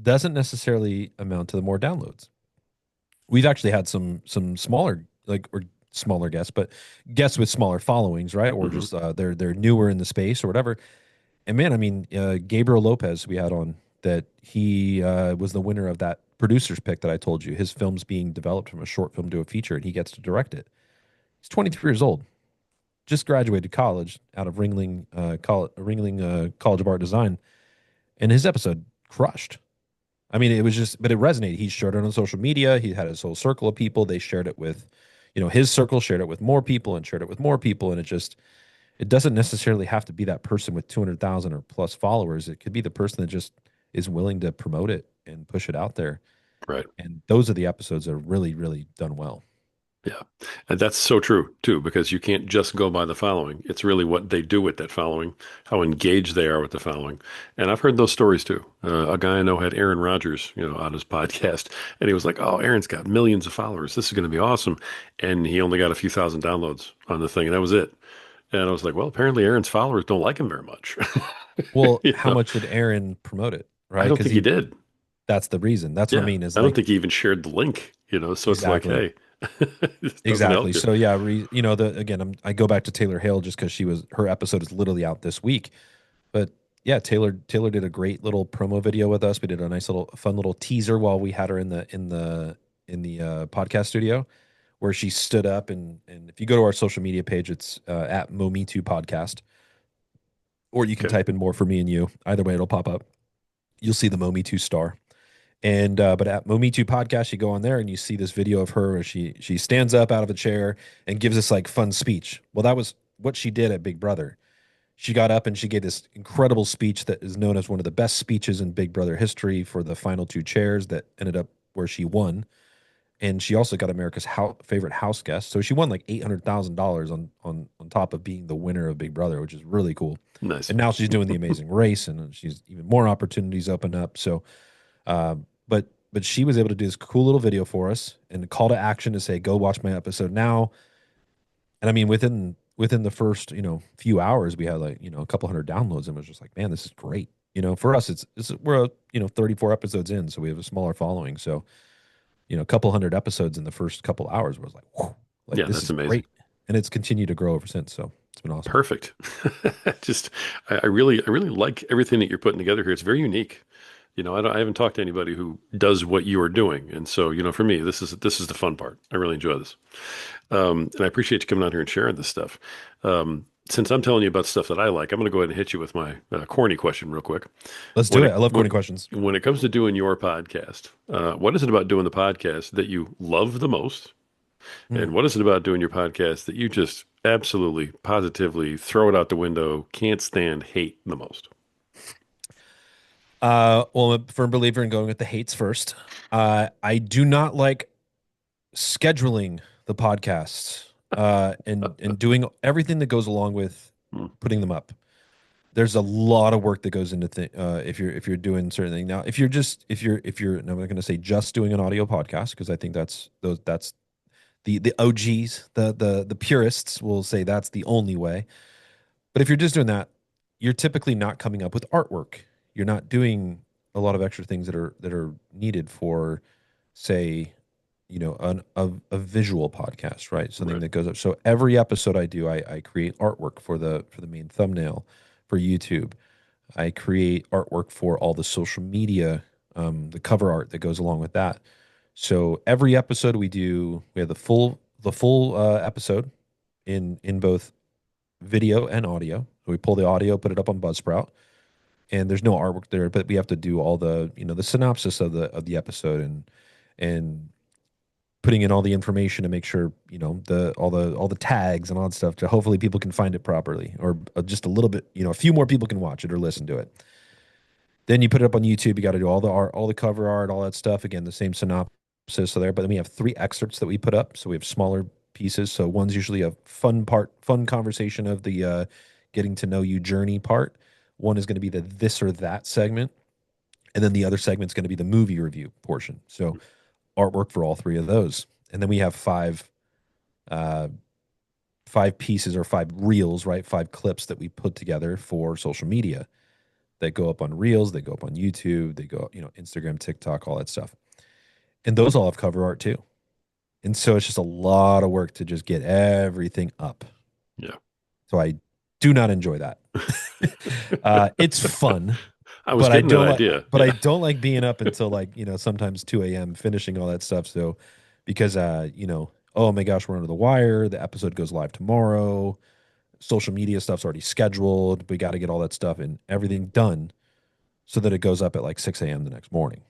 doesn't necessarily amount to the more downloads. We've actually had some smaller or smaller guests, but guests with smaller followings, right? Or Hmm. just they're newer in the space or whatever. And man, I mean, Gabriel Lopez we had on that he was the winner of that producer's pick that I told you. His film's being developed from a short film to a feature, and he gets to direct it. He's 23 years old, just graduated college out of Ringling College of Art Design, and his episode crushed. I mean, but it resonated. He shared it on social media. He had his whole circle of people. They shared it with, his circle shared it with more people and shared it with more people, and it doesn't necessarily have to be that person with 200,000 or plus followers. It could be the person that just is willing to promote it and push it out there. Right. And those are the episodes that are really, really done well. Yeah. And that's so true too, because you can't just go by the following. It's really what they do with that following, how engaged they are with the following. And I've heard those stories too. A guy I know had Aaron Rodgers, on his podcast, and he was like, "Oh, Aaron's got millions of followers. This is going to be awesome." And he only got a few thousand downloads on the thing, and that was it. And I was like, "Well, apparently Aaron's followers don't like him very much." Well, You how know, much did Aaron promote it? I Right? don't Because think he did. that's the reason. That's what I Yeah. mean is I don't like think he even shared the link. So it's like, exactly. hey, this doesn't Exactly. help you. So yeah, I go back to Taylor Hale just because her episode is literally out this week. But yeah, Taylor did a great little promo video with us. We did a nice little fun little teaser while we had her in the podcast studio, where she stood up and if you go to our social media page, it's at Mometu Podcast, or you can Okay. type in more for me and you. Either way, it'll pop up. You'll see the Mometu star. And but at Mometu Podcast, you go on there and you see this video of her where she stands up out of a chair and gives this like fun speech. Well, that was what she did at Big Brother. She got up and she gave this incredible speech that is known as one of the best speeches in Big Brother history for the final two chairs that ended up where she won. And she also got America's favorite house guest. So she won like $800,000 on top of being the winner of Big Brother, which is really cool. Nice. And now she's doing the Amazing Race, and she's even more opportunities open up. So but she was able to do this cool little video for us and call to action to say, "Go watch my episode now." And I mean, within the first few hours, we had like a couple hundred downloads, and it was just like, man, this is great. For us, we're 34 episodes in, so we have a smaller following. So a couple hundred episodes in the first couple hours was like, whew. Like Yeah, this that's is amazing. great, and it's continued to grow ever since. So it's been awesome. Perfect. Just, I really like everything that you're putting together here. It's very unique. I haven't talked to anybody who does what you are doing, and so, for me, this is the fun part. I really enjoy this, and I appreciate you coming out here and sharing this stuff. Since I'm telling you about stuff that I like, I'm going to go ahead and hit you with my corny question real quick. Let's do When it. it I love when, corny questions. when it comes to doing your podcast, what is it about doing the podcast that you love the most? Hmm. And what is it about doing your podcast that you just absolutely, positively throw it out the window, can't stand, hate the most? Well, I'm a firm believer in going with the hates first. I do not like scheduling the podcasts and doing everything that goes along with Hmm, putting them up. There's a lot of work that goes into if you're doing certain things. Now, if you're and I'm not going to say just doing an audio podcast because I think that's the OGs, the purists will say that's the only way. But if you're just doing that, you're typically not coming up with artwork. You're not doing a lot of extra things that are needed for, say, a visual podcast, right? Something right. that goes up. So every episode I do, I create artwork for the main thumbnail for YouTube. I create artwork for all the social media, the cover art that goes along with that. So every episode we have the full episode in both video and audio. We pull the audio, put it up on Buzzsprout, and there's no artwork there, but we have to do all the synopsis of the episode and putting in all the information to make sure the tags and all that stuff to hopefully people can find it properly or just a little bit, a few more people can watch it or listen to it. Then you put it up on YouTube. You got to do all the art, all the cover art, all that stuff. Again, the same synopsis so there. But then we have three excerpts that we put up. So we have smaller pieces. So one's usually a fun conversation of the getting to know you journey part. One is going to be the this or that segment, and then the other segment's going to be the movie review portion. So artwork for all three of those, and then we have uh, five pieces or five reels, right? Five clips that we put together for social media that go up on Reels, they go up on YouTube, they go, Instagram, TikTok, all that stuff. And those all have cover art too. And so it's just a lot of work to just get everything up. Yeah. So I do not enjoy that. It's fun, I was but I getting that don't like idea. but I Yeah. don't like being up until like, sometimes 2 a.m. finishing all that stuff. So because oh my gosh, we're under the wire. The episode goes live tomorrow. Social media stuff's already scheduled. We got to get all that stuff and everything done so that it goes up at like 6 a.m. the next morning.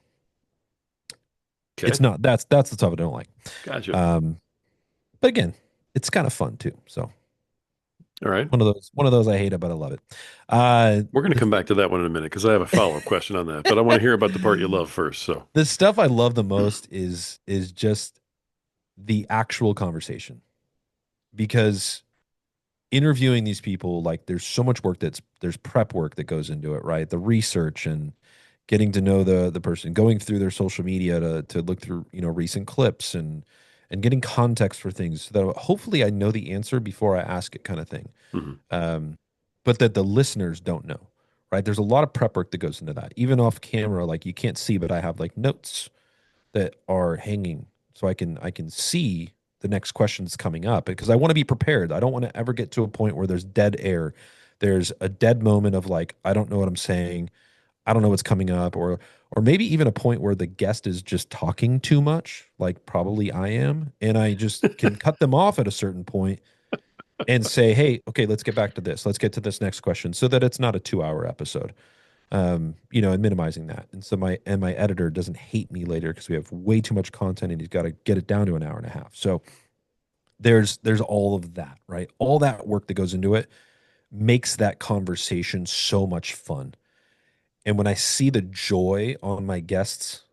It's Okay. not that's the stuff I don't like. Gotcha. Um, but again, it's kind of fun too. So All right. one of those I hate it, but I love it. We're going to come back to that one in a minute because I have a follow-up question on that, but I want to hear about the part you love first. So, the stuff I love the most is just the actual conversation because interviewing these people, like there's so much work there's prep work that goes into it, right? The research and getting to know the person, going through their social media to look through, recent clips and getting context for things so that hopefully I know the answer before I ask it kind of thing. mhm, Um, but that the listeners don't know, right? There's a lot of prep work that goes into that. Even off camera, like you can't see, but I have like notes that are hanging so I can see the next questions coming up because I want to be prepared. I don't want to ever get to a point where there's dead air. There's a dead moment of like I don't know what I'm saying. I don't know what's coming up or maybe even a point where the guest is just talking too much, like probably I am, and I just can cut them off at a certain point and say, "Hey, okay, let's get back to this. Let's get to this next question so that it's not a 2-hour episode." And minimizing that. And so my editor doesn't hate me later because we have way too much content and he's got to get it down to an hour and a half. So there's all of that, right? All that work that goes into it makes that conversation so much fun. And when I see the joy on my guests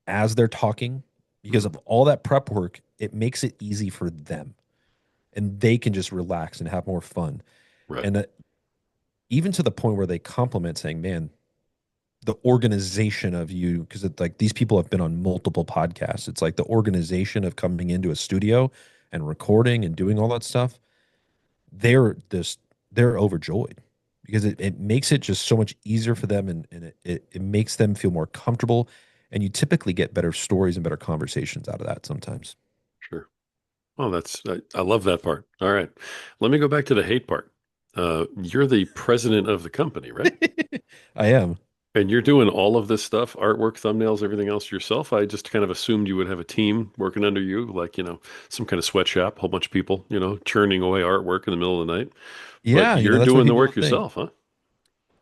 as they're talking, because mhm, of all that prep work, it makes it easy for them and they can just relax and have more fun. right. And even to the point where they compliment saying, man, the organization of you because it's like these people have been on multiple podcasts. It's like the organization of coming into a studio and recording and doing all that stuff. They're overjoyed because it makes it just so much easier for them and it makes them feel more comfortable. And you typically get better stories and better conversations out of that sometimes. Sure. Oh, I love that part. All right. Let me go back to the hate part. You're the president of the company, right? I am. And you're doing all of this stuff, artwork, thumbnails, everything else yourself. I just kind of assumed you would have a team working under you, like, some kind of sweatshop, a whole bunch of people, churning away artwork in the middle of the night. But Yeah, you're that's what doing the people work don't think. yourself, huh?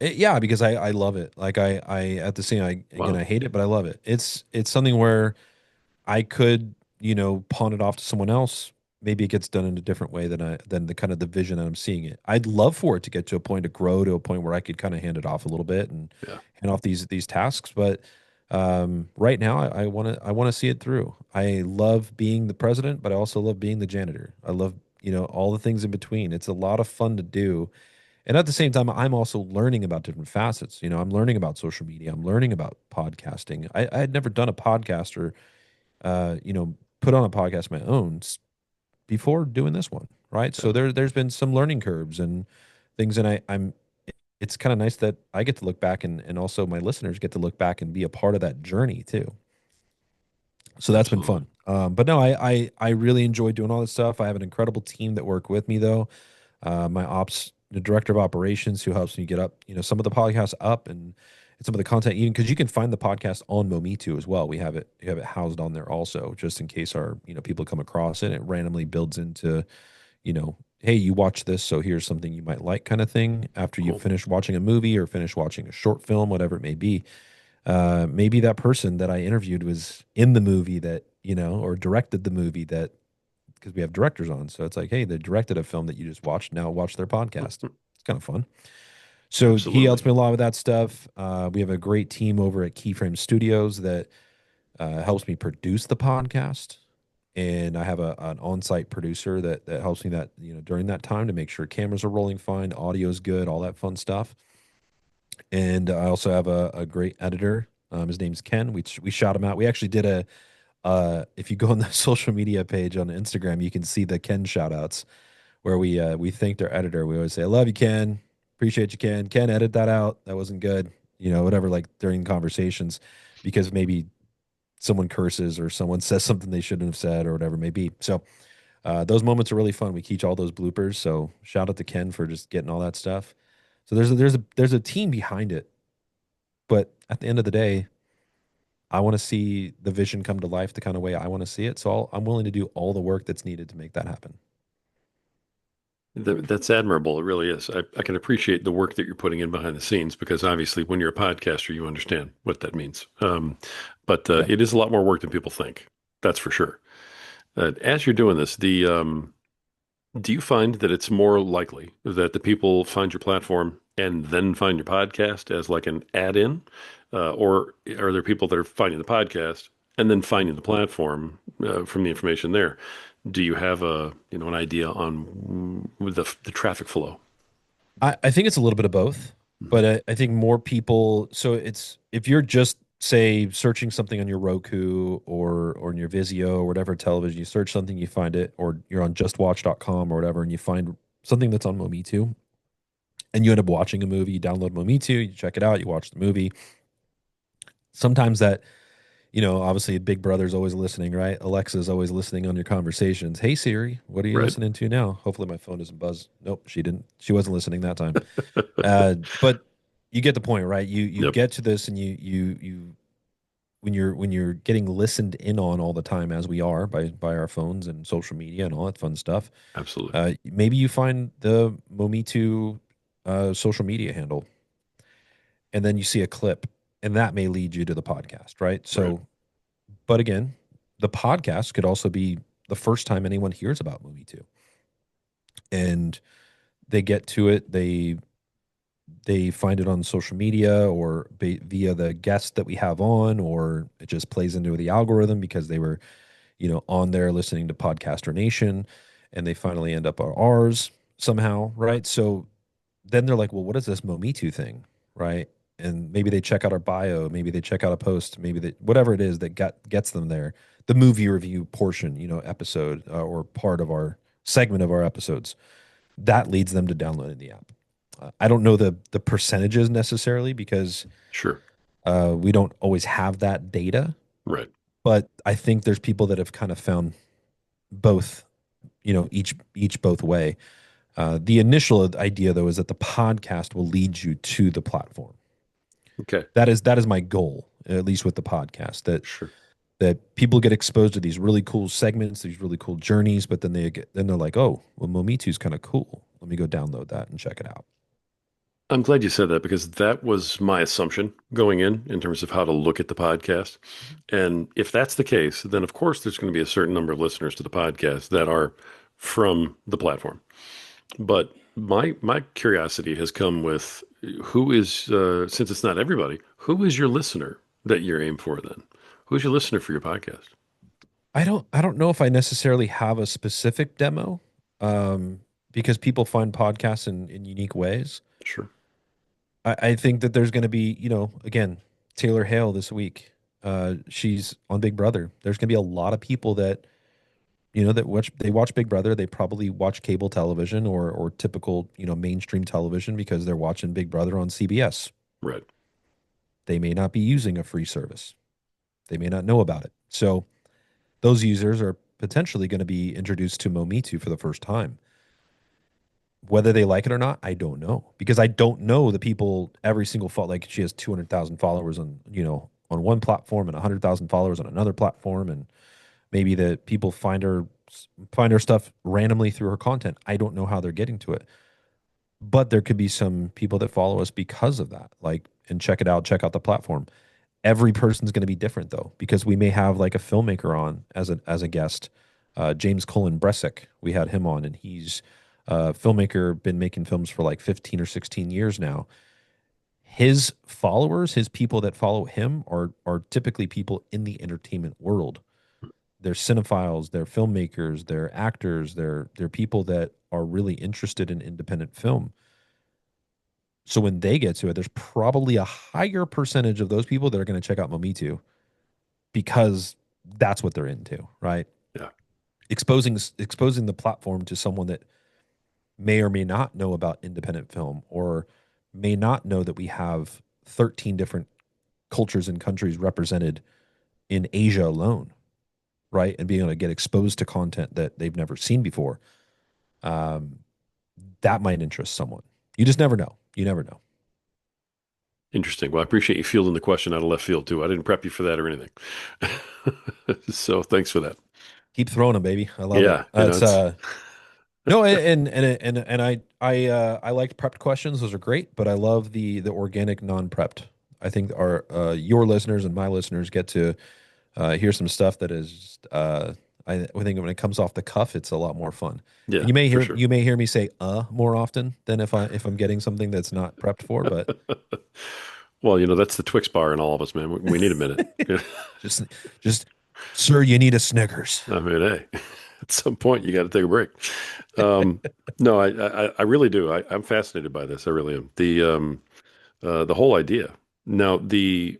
Yeah, because I love it. Like I at the same again Wow. I hate it, but I love it. It's something where I could, pawn it off to someone else. Maybe it gets done in a different way than the kind of the vision that I'm seeing it. I'd love for it to get to a point to grow to a point where I could kind of hand it off a little bit and Yeah, hand off these tasks. But right now, I want to see it through. I love being the president, but I also love being the janitor. I love all the things in between. It's a lot of fun to do, and at the same time, I'm also learning about different facets. I'm learning about social media. I'm learning about podcasting. I had never done a podcast or uh, you know, put on a podcast of my own before doing this one, right? yeah, So there's been some learning curves and things, and I'm it's kind of nice that I get to look back and also my listeners get to look back and be a part of that journey too. So that's been absolutely. fun. But no, I really enjoy doing all this stuff. I have an incredible team that work with me though. My ops, the director of operations, who helps me get up, some of the podcasts up and some of the content, even because you can find the podcast on Mometu as well. We have it housed on there also, just in case our people come across it. It randomly builds into hey, you watch this, so here's something you might like, kind of thing. After you Cool. finish watching a movie or finish watching a short film, whatever it may be, maybe that person that I interviewed was in the movie that or directed the movie that because we have directors on. So it's like, hey, they directed a film that you just watched. Now watch their podcast. It's kind of fun. So he Absolutely. helps me a lot with that stuff. We have a great team over at Keyframe Studios that helps me produce the podcast. And I have an on-site producer that helps me that during that time to make sure cameras are rolling fine, audio's good, all that fun stuff. And I also have a great editor. His name's Ken. We shout him out. We actually did a if you go on the social media page on Instagram, you can see the Ken shout outs where we thanked our editor. We always say, "I love you, Ken. Appreciate you, Ken. Ken, edit that out. That wasn't good." Whatever. Like during conversations, because maybe someone curses or someone says something they shouldn't have said or whatever it may be. So those moments are really fun. We keep all those bloopers. So shout out to Ken for just getting all that stuff. So there's a team behind it, but at the end of the day, I want to see the vision come to life the kind of way I want to see it. So I'm willing to do all the work that's needed to make that happen. That's admirable. It really is. I can appreciate the work that you're putting in behind the scenes because obviously, when you're a podcaster, you understand what that means. But Yeah. it is a lot more work than people think. That's for sure. As you're doing this, do you find that it's more likely that the people find your platform and then find your podcast as like an add-in, or are there people that are finding the podcast and then finding the platform from the information there? Do you have an idea on the traffic flow? I think it's a little bit of both, Mhm. but I think more people. So it's if you're just say searching something on your Roku or on your Vizio or whatever television, you search something, you find it, or you're on justwatch.com or whatever, and you find something that's on Mometu, and you end up watching a movie, you download Mometu, you check it out, you watch the movie. Sometimes that obviously Big Brother's always listening, right? Alexa's always listening on your conversations. Hey Siri, what are you Right? listening to now? Hopefully my phone doesn't buzz. Nope, she didn't. She wasn't listening that time. But you get the point, right? You Yep, get to this, and you when you're getting listened in on all the time, as we are by our phones and social media and all that fun stuff. absolutely. Maybe you find the Mometu social media handle, and then you see a clip, and that may lead you to the podcast, right? Right. So, but again, the podcast could also be the first time anyone hears about Mometu, and they get to it. They find it on social media or via the guests that we have on, or it just plays into the algorithm because they were, on there listening to Podcaster Nation and they finally end up on ours somehow, right? So then they're like, well, what is this Mometu thing, right? And maybe they check out our bio, maybe they check out a post, maybe whatever it is that gets them there. The movie review portion, episode or part of our segment of our episodes that leads them to downloading the app. I don't know the percentages necessarily because Sure. we don't always have that data, Right. but I think there's people that have kind of found both each both way. The initial idea, though, is that the podcast will lead you to the platform. Okay, That is my goal, at least with the podcast. sure. That people get exposed to these really cool segments, these really cool journeys, but then they're like, oh, well, Momitu's kind of cool. Let me go download that and check it out. I'm glad you said that because that was my assumption going in terms of how to look at the podcast. And if that's the case, then of course there's going to be a certain number of listeners to the podcast that are from the platform. But my curiosity has come with who is since it's not everybody, who is your listener that you're aimed for then? Who's your listener for your podcast? I don't know if I necessarily have a specific demo, um, because people find podcasts in unique ways. Sure. I think that there's going to be, again, Taylor Hale this week. She's on Big Brother. There's going to be a lot of people that that watch Big Brother. They probably watch cable television or typical mainstream television because they're watching Big Brother on CBS. Right. They may not be using a free service. They may not know about it. So those users are potentially going to be introduced to Mometu for the first time. Whether they like it or not, I don't know because I don't know the people every single like she has 200,000 followers on one platform and 100,000 followers on another platform, and maybe that people find her stuff randomly through her content. I don't know how they're getting to it, but there could be some people that follow us because of that. Like, and check out the platform. Every person's going to be different though, because we may have like a filmmaker on as a guest. James Cullen Bressick, we had him on, and he's a filmmaker, been making films for like 15 or 16 years now. His followers, his people that follow him are typically people in the entertainment world. They're cinephiles, they're filmmakers, they're actors, they're people that are really interested in independent film. So when they get to it, there's probably a higher percentage of those people that are going to check out Momitu because that's what they're into, right? Yeah. Exposing the platform to someone that may or may not know about independent film or may not know that we have 13 different cultures and countries represented in Asia alone, right? And being able to get exposed to content that they've never seen before, um, that might interest someone. You just never know. You never know. Interesting. Well, I appreciate you fielding the question out of left field too. I didn't prep you for that or anything. So thanks for that. Keep throwing them, baby. I love it. Yeah, you know, It's it's No, and I liked prepped questions. Those are great, but I love the organic non-prepped. I think our your listeners and my listeners get to hear some stuff that is I think when it comes off the cuff, it's a lot more fun. And yeah, for sure. you may hear me say more often than if I'm getting something that's not prepped for, but Well, that's the Twix bar in all of us, man. We need a minute. just just sir, you need a Snickers. I mean, hey, at some point you got to take a break. Um, no, I really do. I'm fascinated by this. I really am. The whole idea. Now, the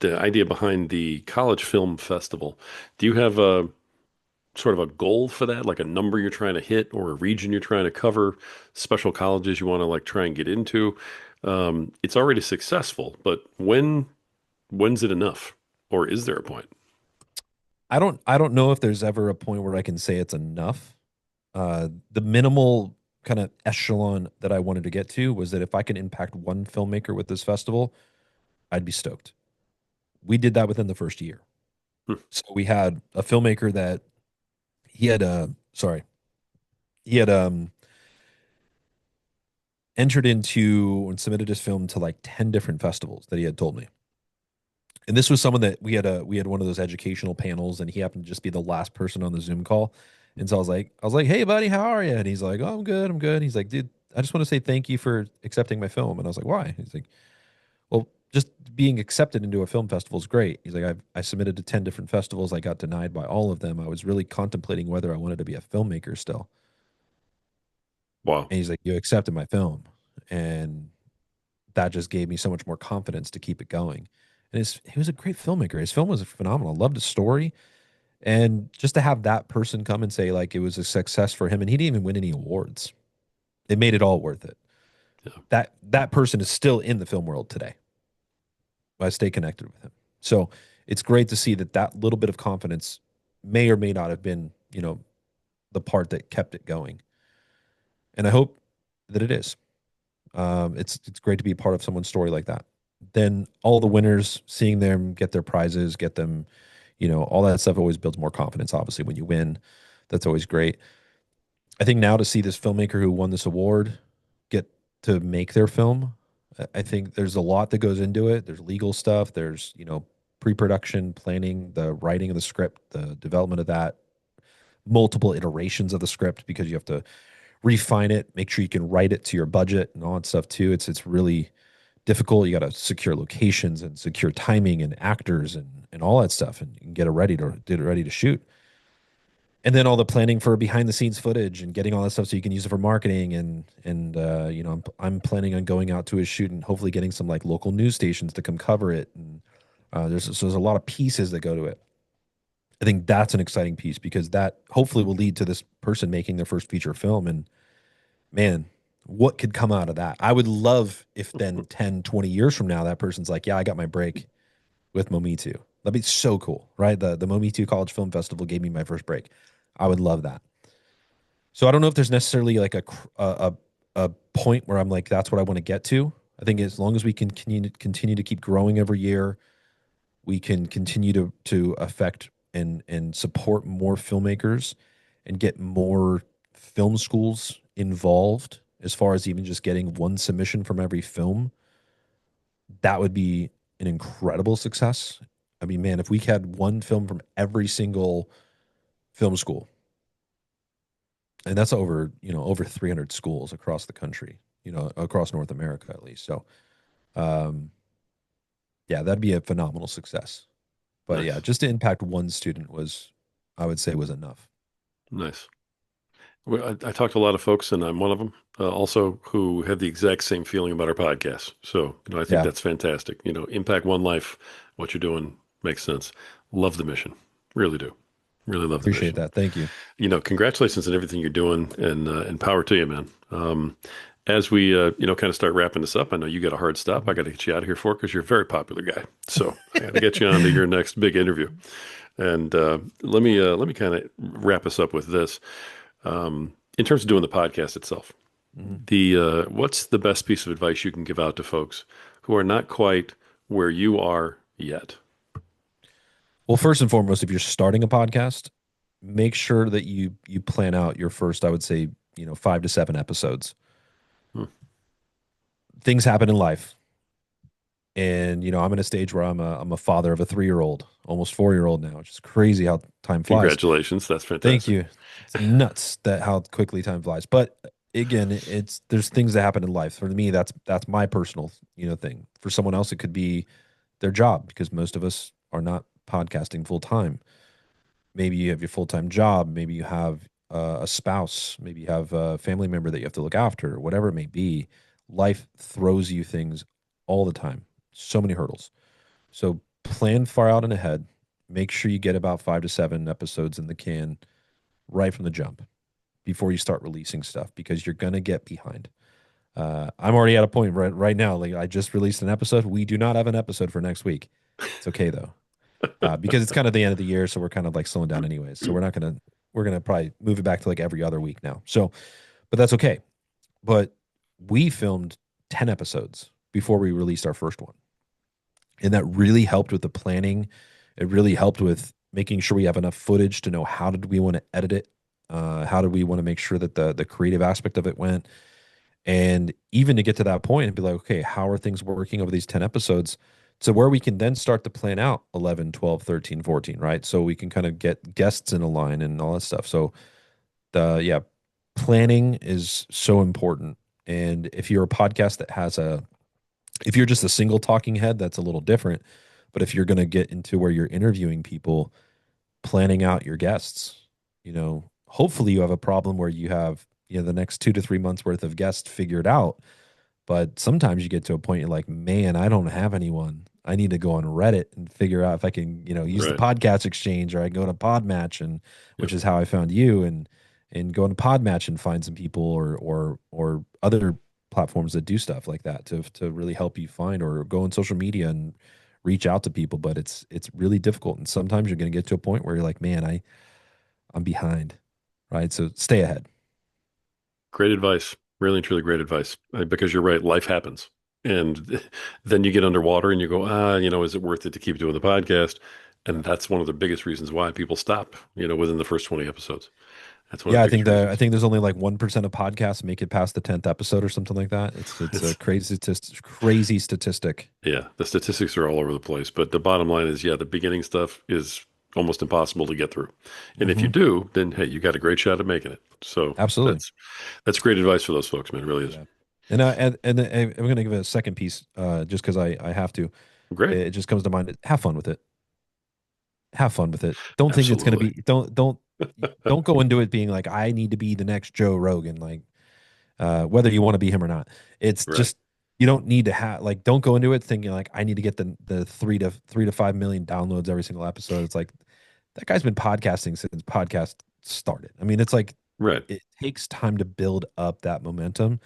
idea behind the College Film Festival. Do you have a sort of a goal for that, like a number you're trying to hit or a region you're trying to cover, special colleges you want to like try and get into? It's already successful, but when's it enough, or is there a point? I don't know if there's ever a point where I can say it's enough. The minimal kind of echelon that I wanted to get to was that if I can impact one filmmaker with this festival, I'd be stoked. We did that within the first year. Hmm. So we had a filmmaker that he had sorry, he had entered into and submitted his film to like 10 different festivals that he had told me. And this was someone that we had one of those educational panels, and he happened to just be the last person on the Zoom call. And so I was like, hey buddy, how are you? And he's like, oh, I'm good, I'm good. He's like, dude, I just want to say thank you for accepting my film. And I was like, why? He's like, well, just being accepted into a film festival is great. He's like, I submitted to 10 different festivals. I got denied by all of them. I was really contemplating whether I wanted to be a filmmaker still. Wow. And he's like, you accepted my film. And that just gave me so much more confidence to keep it going. And he was a great filmmaker. His film was phenomenal. I loved his story. And just to have that person come and say like it was a success for him, and he didn't even win any awards. It made it all worth it. Yeah. That person is still in the film world today. I stay connected with him. So it's great to see that little bit of confidence may or may not have been, the part that kept it going. And I hope that it is. It's great to be a part of someone's story like that. Then all the winners, seeing them get their prizes, get them, all that stuff always builds more confidence. Obviously, when you win, that's always great. I think now to see this filmmaker who won this award get to make their film, I think there's a lot that goes into it. There's legal stuff. There's pre-production, planning, the writing of the script, the development of that, multiple iterations of the script because you have to refine it, make sure you can write it to your budget and all that stuff too. It's really difficult. You got to secure locations and secure timing and actors and all that stuff and get it ready to shoot. And then all the planning for behind the scenes footage and getting all that stuff so you can use it for marketing I'm planning on going out to a shoot and hopefully getting some like local news stations to come cover it and there's a lot of pieces that go to it. I think that's an exciting piece because that hopefully will lead to this person making their first feature film. And man, what could come out of that? I would love if then 10, 20 years from now, that person's like, yeah, I got my break with Mometu. That'd be so cool, right? The Mometu College Film Festival gave me my first break. I would love that. So I don't know if there's necessarily like a point where I'm like, that's what I want to get to. I think as long as we can continue to keep growing every year, we can continue to affect and support more filmmakers and get more film schools involved as far as even just getting one submission from every film. That would be an incredible success. I mean, man, if we had one film from every single film school, and that's over 300 schools across the country, across North America at least. So, um, yeah, that'd be a phenomenal success. But yeah, Nice. just to impact one student I would say, was enough. Nice. Well, I talked to a lot of folks, and I'm one of them, also who have the exact same feeling about our podcast. So, I think Yeah, that's fantastic. Impact one life. What you're doing makes sense. Love the mission. Really do. Really love the appreciate mission. that. Thank you. Congratulations on everything you're doing, and power to you, man. As we, kind of start wrapping this up, I know you got a hard stop. I got to get you out of here for because you're a very popular guy. So I got to get you on to your next big interview. And let me kind of wrap us up with this. In terms of doing the podcast itself, Mhm. the what's the best piece of advice you can give out to folks who are not quite where you are yet? Well, first and foremost, if you're starting a podcast, make sure that you plan out your first, I would say, 5 to 7 episodes. Hmm. Things happen in life, and I'm in a stage where I'm a father of a 3-year-old, almost 4-year-old now, which is crazy how time flies. Congratulations, that's Thank fantastic. you. It's nuts that how quickly time flies. But again, there's things that happen in life. For me, that's my personal, thing. For someone else, it could be their job because most of us are not podcasting full time. Maybe you have your full time job. Maybe you have a spouse. Maybe you have a family member that you have to look after. Whatever it may be, life throws you things all the time. So many hurdles. So plan far out and ahead. Make sure you get about 5 to 7 episodes in the can right from the jump before you start releasing stuff because you're gonna get behind. I'm already at a point right now. Like I just released an episode. We do not have an episode for next week. It's okay though, because it's kind of the end of the year, so we're kind of like slowing down anyways. So we're gonna probably move it back to like every other week now. So, but that's okay. But we filmed 10 episodes before we released our first one, and that really helped with the planning. It really helped with making sure we have enough footage to know how did we want to edit it, how did we want to make sure that the creative aspect of it went, and even to get to that point and be like, okay, how are things working over these 10 episodes? So where we can then start to plan out 11, 12, 13, 14, right? So we can kind of get guests in a line and all that stuff. So yeah, planning is so important. And if you're a podcast that if you're just a single talking head, that's a little different. But if you're going to get into where you're interviewing people, planning out your guests, hopefully you have a problem where you have, the next 2 to 3 months worth of guests figured out. But sometimes you get to a point you're like, man, I don't have anyone. I need to go on Reddit and figure out if I can, use the Right. podcast exchange or I go to Podmatch and Yep. which is how I found you and go into Podmatch and find some people or other platforms that do stuff like that to really help you find or go on social media and reach out to people. But it's really difficult. And sometimes you're going to get to a point where you're like, man, I'm behind, right? So stay ahead. Great advice. Really and truly great advice. Because you're right, life happens. And then you get underwater and you go, is it worth it to keep doing the podcast? Yeah. And that's one of the biggest reasons why people stop, within the first 20 episodes. That's one of Yeah, the I biggest think I reasons. think there's only like 1% of podcasts make it past the 10th episode or something like that. It's a It's, crazy statistic. yeah, the statistics are all over the place. But the bottom line is, yeah, the beginning stuff is almost impossible to get through. And if you Hmm. do, then hey, you got a great shot at making it. So Absolutely. that's great advice for those folks, man. It really is. Yeah. And I'm going to give it a second piece, just because I have to. Great. It just comes to mind. Have fun with it. Have fun with it. Don't think it's going to Absolutely. be. Don't go into it being like I need to be the next Joe Rogan. Like, whether you want to be him or not. It's Right. just you don't need to have like don't go into it thinking like I need to get the 3 to 5 million downloads every single episode. It's like that guy's been podcasting since podcast started. I mean, it's like Right. it takes time to build up that momentum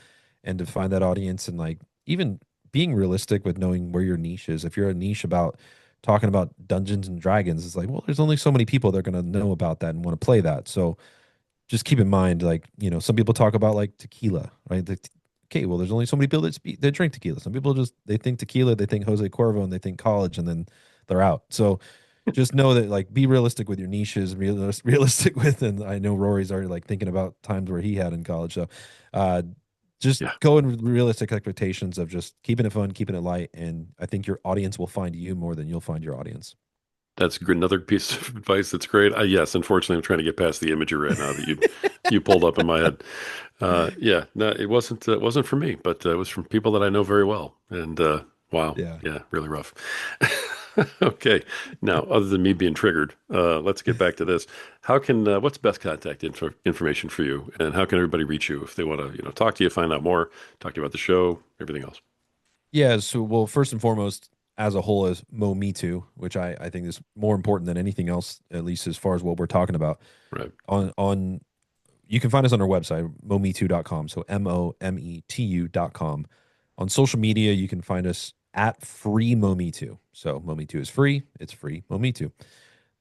and to find that audience and like even being realistic with knowing where your niche is. If you're a niche about talking about Dungeons and Dragons, it's like, well, there's only so many people that are going to know about that and want to play that. So just keep in mind, like, some people talk about like tequila, right? Okay, well, there's only so many people that drink tequila. Some people just they think tequila, they think Jose Cuervo, and they think college, and then they're out. So just know that like be realistic with your niches, realistic with, and I know Rory's already like thinking about times where he had in college. So uh, just Yeah. go in with realistic expectations of just keeping it fun, keeping it light, and I think your audience will find you more than you'll find your audience. That's another piece of advice that's great. Yes, unfortunately, I'm trying to get past the imagery right now that you pulled up in my head. Yeah, no, it wasn't for me, but it was from people that I know very well. And wow, Yeah. yeah, really rough. Okay, now other than me being triggered, let's get back to this. How can what's best contact information for you, and how can everybody reach you if they want to, talk to you, find out more, talk to you about the show, everything else? Yeah, so well, first and foremost, as a whole, is Mometu, which I think is more important than anything else, at least as far as what we're talking about. Right. On You can find us on our website, mometu.com. So mometu.com. On social media, you can find us at free Mometu. So Mometu is free, it's free Mometu.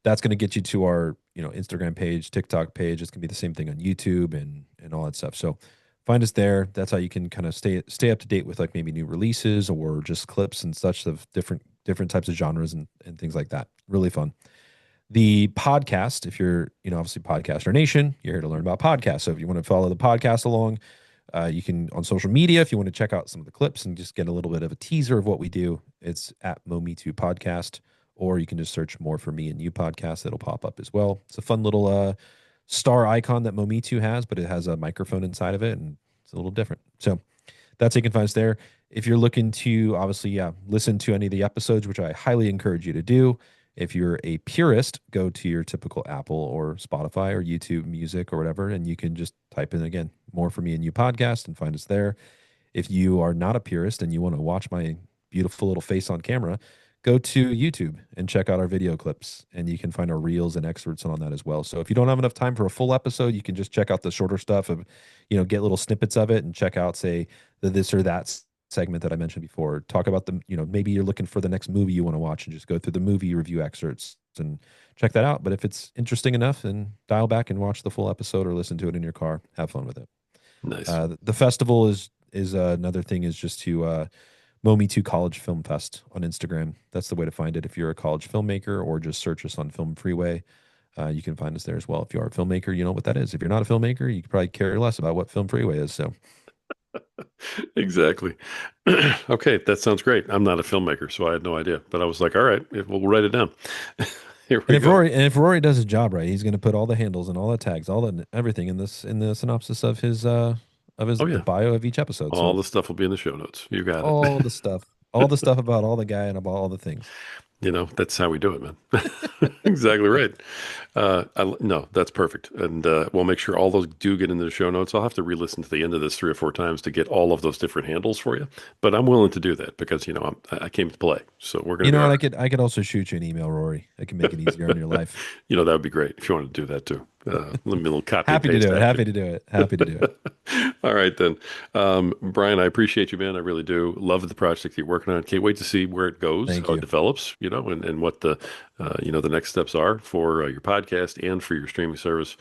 That's going to get you to our Instagram page, TikTok page. It's going to be the same thing on YouTube and all that stuff. So find us there. That's how you can kind of stay up to date with like maybe new releases or just clips and such of different types of genres and things like that. Really fun. The podcast, if you're obviously Podcaster Nation, you're here to learn about podcasts. So if you want to follow the podcast along, you can on social media if you want to check out some of the clips and just get a little bit of a teaser of what we do. It's at Mometu Podcast, or you can just search more for me and you podcast. It'll pop up as well. It's a fun little star icon that Mometu has, but it has a microphone inside of it, and it's a little different. So that's how you can find us there. If you're looking to obviously, yeah, listen to any of the episodes, which I highly encourage you to do. If you're a purist, go to your typical Apple or Spotify or YouTube Music or whatever, and you can just type in again, more for me and you podcast and find us there. If you are not a purist and you want to watch my beautiful little face on camera, go to YouTube and check out our video clips, and you can find our reels and excerpts on that as well. So if you don't have enough time for a full episode, you can just check out the shorter stuff of, get little snippets of it and check out, say, the this or that segment that I mentioned before. Talk about the, maybe you're looking for the next movie you want to watch and just go through the movie review excerpts and check that out. But if it's interesting enough, then dial back and watch the full episode or listen to it in your car. Have fun with it. Nice. The festival is another thing is just to Mometu College Film Fest on Instagram. That's the way to find it if you're a college filmmaker, or just search us on Film Freeway. You can find us there as well. If you are a filmmaker, you know what that is. If you're not a filmmaker, you could probably care less about what Film Freeway is. So, Exactly. Okay, that sounds great. I'm not a filmmaker, so I had no idea. But I was like, all right, we'll write it down. Here and we if go. Rory does his job right, he's going to put all the handles and all the tags, all the everything in the synopsis of his Oh the yeah, bio of each episode. all So the stuff will be in the show notes. You got it. all the stuff, all the stuff about all the guy and about all the things. That's how we do it, man. Exactly right. No, that's perfect. And we'll make sure all those do get into the show notes. I'll have to re-listen to the end of this 3 or 4 times to get all of those different handles for you. But I'm willing to do that because, I came to play. So we're going You to be know all what? right. I could also shoot you an email, Rory. I can make it easier on your life. That would be great if you want to do that too. Let me a little copy and Happy to paste do it. action. Happy to do it. Happy to do it. All right, then. Bryan, I appreciate you, man. I really do. Love the project you're working on. Can't wait to see where it goes, Thank how it you. develops, and what the next steps are for your podcast and for your streaming service,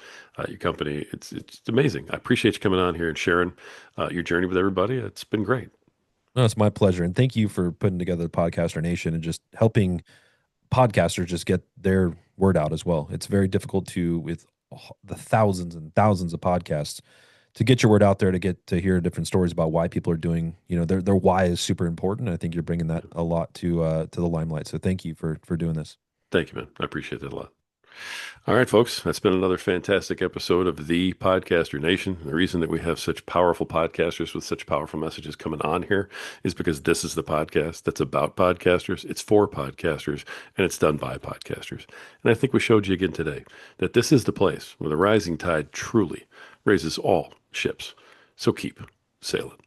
your company. It's amazing. I appreciate you coming on here and sharing your journey with everybody. It's been great. No, it's my pleasure. And thank you for putting together the Podcaster Nation and just helping podcasters just get their word out as well. It's very difficult to, with the thousands and thousands of podcasts, to get your word out there, to get to hear different stories about why people are doing, their why is super important. I think you're bringing that a lot to the limelight. So thank you for doing this. Thank you, man. I appreciate that a lot. All right, folks, that's been another fantastic episode of the Podcaster Nation. The reason that we have such powerful podcasters with such powerful messages coming on here is because this is the podcast that's about podcasters, it's for podcasters, and it's done by podcasters. And I think we showed you again today that this is the place where the rising tide truly raises all ships. So keep sailing.